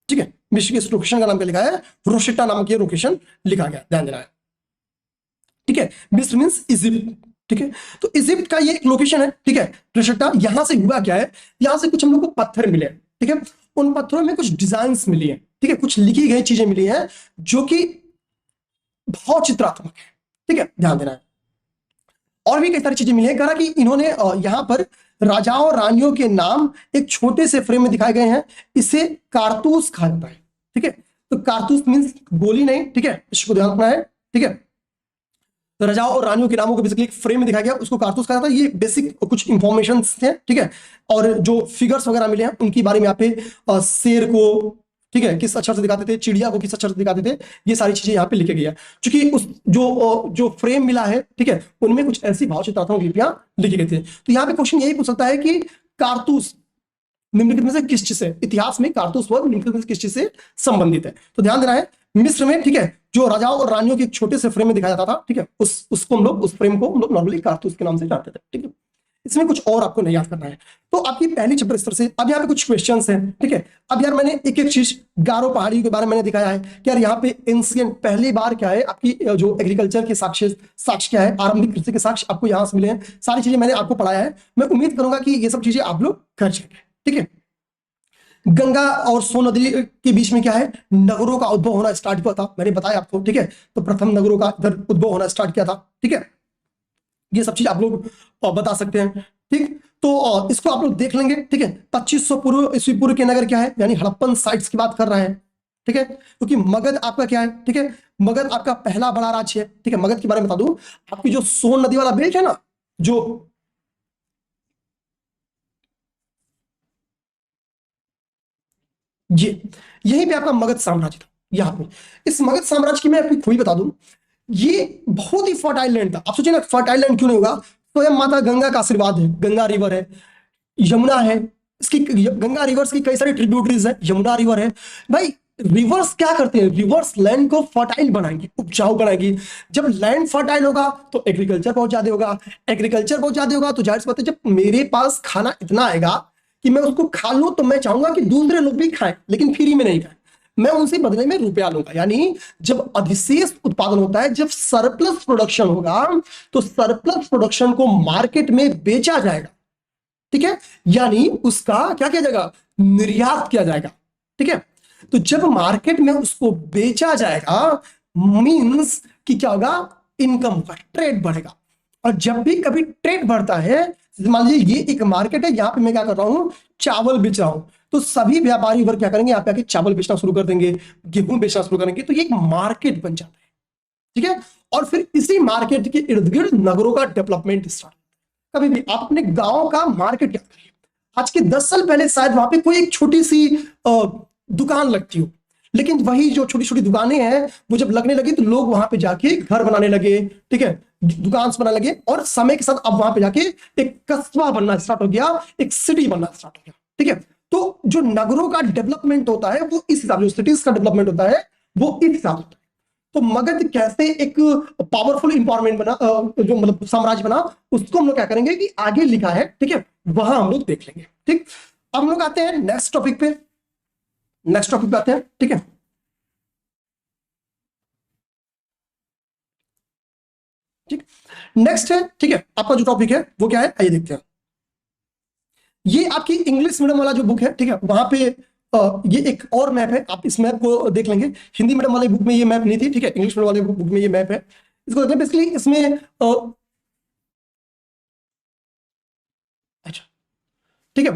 ठीक है। मिस्र के इस लोकेशन का नाम क्या लिखा है, रोसेट्टा नामक ये लोकेशन लिखा गया, ध्यान देना है, ठीक है। मिस्र मींस इजिप्ट, ठीक है। तो इजिप्ट का ये एक लोकेशन है, ठीक है, रोसेट्टा। यहां से हुआ क्या है, यहां से कुछ हम लोग को पत्थर मिले, ठीक है। उन पत्थरों में कुछ डिजाइन्स मिली है, ठीक है, कुछ लिखी गई चीजें मिली हैं जो कि भाव चित्रात्मक है, ठीक है, ध्यान देना है। और भी कई सारी चीजें मिली है, कहा कि इन्होंने यहां पर राजाओं और रानियों के नाम एक छोटे से फ्रेम में दिखाए गए हैं, इसे कारतूस कहा जाता है, ठीक है। तो कारतूस मींस गोली नहीं, ठीक है, इसको ध्यान रखना है, ठीक है। तो राजाओं और रानियों के नामों को बेसिकली एक फ्रेम में दिखाया गया, उसको कारतूस कहा जाता है। ये बेसिक कुछ इंफॉर्मेशन थे, ठीक है। और जो फिगर्स वगैरह मिले हैं उनके बारे में यहाँ पे शेर को, ठीक है, किस अक्षर से दिखाते थे, चिड़िया को किस अक्षर से दिखाते थे, ये सारी चीजें यहाँ पे लिखी गई है। क्योंकि उस जो फ्रेम मिला है, ठीक है, उनमें कुछ ऐसी भाव चित्रात्मक लिपियां लिखी गई थी। तो यहाँ पे क्वेश्चन यही पूछ सकता है कि कारतूस निम्नलिखित में से किस चीज से, इतिहास में कारतूस वर्ड निम्नलिखित में से किस चीज से संबंधित है। तो ध्यान देना है, मिस्र में, ठीक है, जो राजाओं और रानियों के एक छोटे से फ्रेम में दिखाया जाता था, ठीक है, उसको हम लोग, उस फ्रेम को हम लोग नॉर्मली कारतूस के नाम से जानते थे, ठीक है। इसमें कुछ और आपको नहीं याद करना है। तो आपकी पहली चैप्टर इस तरह से। अब यहाँ पे कुछ क्वेश्चंस हैं, ठीक है। अब यार मैंने एक एक चीज गारो पहाड़ी के बारे में मैंने दिखाया है कि यार यहाँ पे एंशिएंट पहली बार क्या है, आपकी जो एग्रीकल्चर के साक्ष्य क्या है, आरंभिक कृषि के साक्ष्य आपको यहाँ से मिले हैं, सारी चीजें मैंने आपको पढ़ाया है। मैं उम्मीद करूंगा कि ये सब चीजें आप लोग कर जाएंगे, ठीक है। गंगा और सोन नदी के बीच में क्या है, नगरों का उद्भव होना स्टार्ट हुआ था, मैंने बताया आपको, ठीक है। तो प्रथम नगरों का इधर उद्भव होना स्टार्ट किया था, ठीक है। ये सब चीज आप लोग बता सकते हैं, ठीक। तो इसको आप लोग देख लेंगे, ठीक है। 2500 पूर्व ईस्वी पूर्व के नगर क्या है, यानी हड़प्पन साइट्स की बात कर रहे हैं, ठीक है। क्योंकि मगध आपका क्या है, ठीक है, मगध आपका पहला बड़ा राज्य है, ठीक है। मगध के बारे में बता दूं, आपकी जो सोन नदी वाला बेल्ट है ना, जो ये यहीं पे आपका मगध साम्राज्य था, यहाँ पे इस मगध साम्राज्य की मैं आपको खूबी बता दूं, ये बहुत ही फर्टाइल लैंड था। आप सोचिए ना, फर्टाइल लैंड क्यों नहीं होगा? स्वयं माता गंगा का आशीर्वाद है, गंगा रिवर है, यमुना है, इसकी गंगा रिवर्स की कई सारी ट्रिब्यूटरीज है, यमुना रिवर है। भाई रिवर्स क्या करते हैं? रिवर्स लैंड को फर्टाइल बनाएंगे, उपजाऊ बनाएंगे। जब लैंड फर्टाइल होगा तो एग्रीकल्चर बहुत ज्यादा होगा, एग्रीकल्चर बहुत ज्यादा होगा तो जाहिर सी बात है, जब मेरे पास खाना इतना आएगा कि मैं उसको खा लूं, तो मैं चाहूंगा कि दूसरे लोग भी खाएं, लेकिन फ्री में नहीं खाएं, मैं उनसे बदले में रुपया लूंगा। यानी जब अधिशेष उत्पादन होता है, जब सरप्लस प्रोडक्शन होगा, तो सरप्लस प्रोडक्शन को मार्केट में बेचा जाएगा, ठीक है, यानी उसका क्या किया जाएगा? निर्यात किया जाएगा, ठीक है। तो जब मार्केट में उसको बेचा जाएगा, मींस कि क्या होगा? इनकम होगा, ट्रेड बढ़ेगा। और जब भी कभी ट्रेड बढ़ता है, मान लीजिए ये एक मार्केट है, यहां पे मैं क्या कर रहा हूं? चावल बेच रहा हूं, तो सभी व्यापारी वर्ग क्या करेंगे? यहाँ पे आके चावल बेचना शुरू कर देंगे, गेहूं बेचना शुरू करेंगे, तो ये एक मार्केट बन जाता है, ठीक है। और फिर इसी मार्केट के इर्द गिर्द नगरों का डेवलपमेंट स्टार्ट। कभी भी आप अपने गांव का मार्केट क्या करिए, आज के 10 साल पहले शायद वहां पे कोई एक छोटी सी दुकान लगती हो, लेकिन वही जो छोटी छोटी दुकानें हैं, वो जब लगने लगी तो लोग वहां पे जाके घर बनाने लगे, ठीक है, दुकान बनाने लगे, और समय के साथ अब वहां पे जाके एक कस्बा बनना स्टार्ट हो गया, एक सिटी बनना स्टार्ट हो गया, ठीक है। तो जो नगरों का डेवलपमेंट होता है वो इस हिसाब से, सिटीज का डेवलपमेंट होता है वो इस हिसाब से। तो मगध कैसे एक पावरफुल इंपावरमेंट बना, जो मतलब साम्राज्य बना, उसको हम लोग क्या करेंगे कि आगे लिखा है, ठीक है, वहां हम लोग देख लेंगे, ठीक। अब हम लोग आते हैं नेक्स्ट टॉपिक पे, नेक्स्ट टॉपिक पे आते हैं, ठीक है। ठीक, नेक्स्ट है, ठीक है, आपका जो टॉपिक है वो क्या है, आइए देखते हैं। ये आपकी इंग्लिश मीडियम वाला जो बुक है, ठीक है, वहां पे ये एक और मैप है, आप इस मैप को देख लेंगे। हिंदी मीडियम वाले बुक में ये मैप नहीं थी, ठीक है, इंग्लिश मीडियम वाले बुक में ये मैप है, इसको देखते हैं। बेसिकली इसमें अच्छा, ठीक है,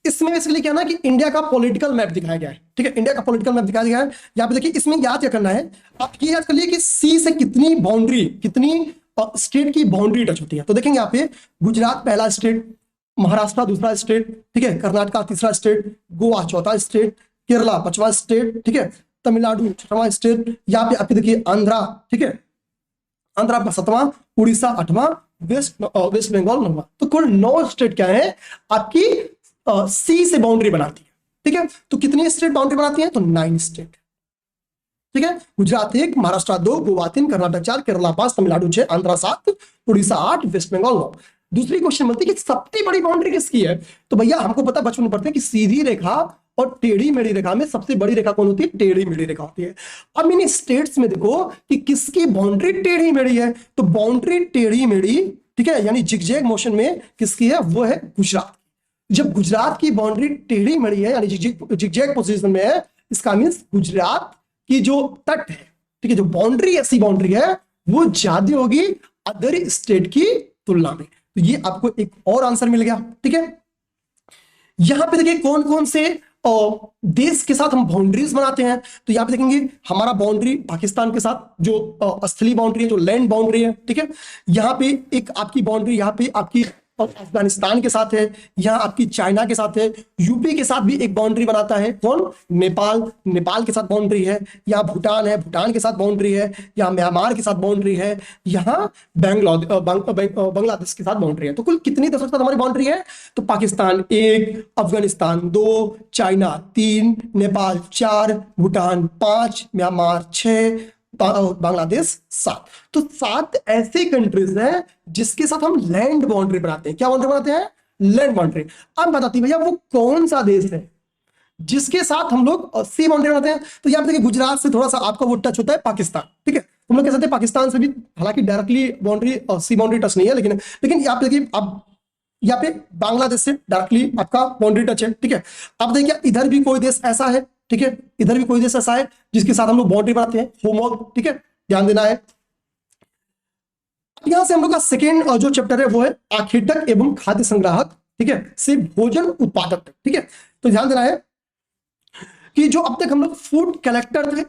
इसमें बेसिकली क्या है ना कि इंडिया का पॉलिटिकल मैप दिखाया गया है, ठीक है, इंडिया का पॉलिटिकल मैप दिखाया गया है। यहाँ पे देखिए, इसमें याद क्या करना है, आप ये याद कर लिए कि सी से कितनी बाउंड्री, कितनी स्टेट की बाउंड्री टच होती है। तो देखेंगे यहाँ पे, गुजरात पहला स्टेट, महाराष्ट्र दूसरा स्टेट, ठीक है, कर्नाटका तीसरा स्टेट, गोवा चौथा स्टेट, केरला पांचवा स्टेट, ठीक है, तमिलनाडु छठवां स्टेट, यहाँ पे आपके देखिए आंध्रा, ठीक है, आंध्र आपका सातवां, उड़ीसा आठवां, वेस्ट बंगाल नौवां। तो कुल 9 स्टेट क्या है आपकी सी से बाउंड्री बनाती है, ठीक है। तो कितनी स्टेट बाउंड्री बनाती है? तो 9 स्टेट, ठीक है। गुजरात 1, महाराष्ट्र 2, गोवा 3, कर्नाटक 4, केरला 5, तमिलनाडु 6, आंध्र 7, उड़ीसा 8, वेस्ट बंगाल 9। दूसरी क्वेश्चन बनती है कि सबसे बड़ी बाउंड्री किसकी है? तो भैया हमको पता, बचपन में पढ़ते हैं कि सीधी रेखा और टेढ़ी मेढ़ी रेखा में सबसे बड़ी रेखा कौन होती है? टेढ़ी मेढ़ी रेखा होती है। अब इन स्टेट्स में देखो कि किसकी बाउंड्री टेढ़ी मेढ़ी है, तो बाउंड्री टेढ़ी मेढ़ी, ठीक है, यानी जिगजैग मोशन में किसकी है? वो है गुजरात। जब गुजरात की बाउंड्री टेढ़ी मेढ़ी है, यानी जिगजैग पोजीशन में है, इसका मींस गुजरात की जो तट है, ठीक है, जो बाउंड्री ऐसी बाउंड्री है, वो ज्यादा होगी अदर स्टेट की तुलना में। तो ये आपको एक और आंसर मिल गया, ठीक है। यहां पे देखिए कौन कौन से देश के साथ हम बाउंड्रीज बनाते हैं। तो यहां पे देखेंगे हमारा बाउंड्री पाकिस्तान के साथ, जो स्थलीय बाउंड्री है, जो लैंड बाउंड्री है, ठीक है। यहां पे एक आपकी बाउंड्री, यहां पे आपकी अफगानिस्तान के साथ है, यहाँ आपकी चाइना के साथ है, यूपी के साथ भी एक बाउंड्री बनाता है कौन? नेपाल, नेपाल के साथ बाउंड्री है, यहाँ भूटान है, भूटान के साथ बाउंड्री है, यहाँ म्यांमार के साथ बाउंड्री है, यहाँ बांग्लादेश के साथ बाउंड्री है। तो कुल कितनी देशों के साथ हमारी बाउंड्री है? तो पाकिस्तान 1, अफगानिस्तान 2, चाइना 3, नेपाल 4, भूटान 5, म्यांमार 6, बांग्लादेश 7। तो 7 ऐसे कंट्रीज हैं जिसके साथ हम लैंड बाउंड्री बनाते हैं। क्या बाउंड्री बनाते हैं? Land boundary. अब बताती भैया वो कौन सा देश है जिसके साथ हम लोग सी बाउंड्री बनाते हैं। तो यहाँ पे देखिए गुजरात से थोड़ा सा आपका वो टच होता है पाकिस्तान, ठीक है, हम लोग कह सकते हैं पाकिस्तान से भी, हालांकि डायरेक्टली बाउंड्री सी बाउंड्री टच नहीं है, लेकिन यहाँ पे देखिए अब यहाँ पे बांग्लादेश से डायरेक्टली आपका बाउंड्री टच है, ठीक है। अब देखिए इधर भी कोई देश ऐसा है, ठीक है, इधर भी कोई देश ऐसा है जिसके साथ हम लोग बाउंड्री बनाते हैं, होमोग, ठीक है, ध्यान देना है। यहां से हम लोग का सेकेंड जो चैप्टर है वो है आखेटक एवं खाद्य संग्राहक, ठीक है, से भोजन उत्पादक तक, ठीक है। तो ध्यान देना है कि जो अब तक हम लोग फूड कलेक्टर थे,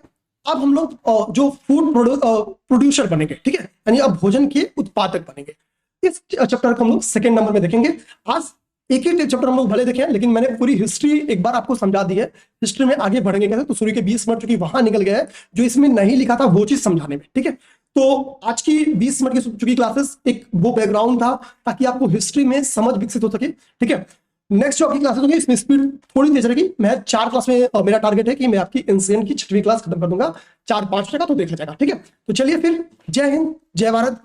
अब हम लोग जो फूड प्रोड्यूसर बनेंगे, ठीक है, यानी अब भोजन के उत्पादक बनेंगे। इस चैप्टर को हम लोग सेकेंड नंबर में देखेंगे। आज एक ही चैप्टर हम लोग भले देखे हैं, लेकिन मैंने पूरी हिस्ट्री एक बार आपको समझा दी है। हिस्ट्री में आगे बढ़ेंगे कैसे, तो सूर्य के 20 मिनट चूंकि वहां निकल गया है, जो इसमें नहीं लिखा था वो चीज समझाने में, ठीक है। तो आज की 20 मिनट की चूंकि क्लासेस एक वो बैकग्राउंड था ताकि आपको हिस्ट्री में समझ विकसित हो सके, ठीक है। नेक्स्ट जो आपकी क्लासेस होंगी इसमें स्पीड थोड़ी तेज रहेगी। मैं 4 क्लास में मेरा टारगेट है कि मैं आपकी एनसीएन की 6वीं क्लास खत्म कर दूंगा, 4-5 का तो देख लीजिएगा, ठीक है। तो चलिए फिर, जय हिंद, जय भारत।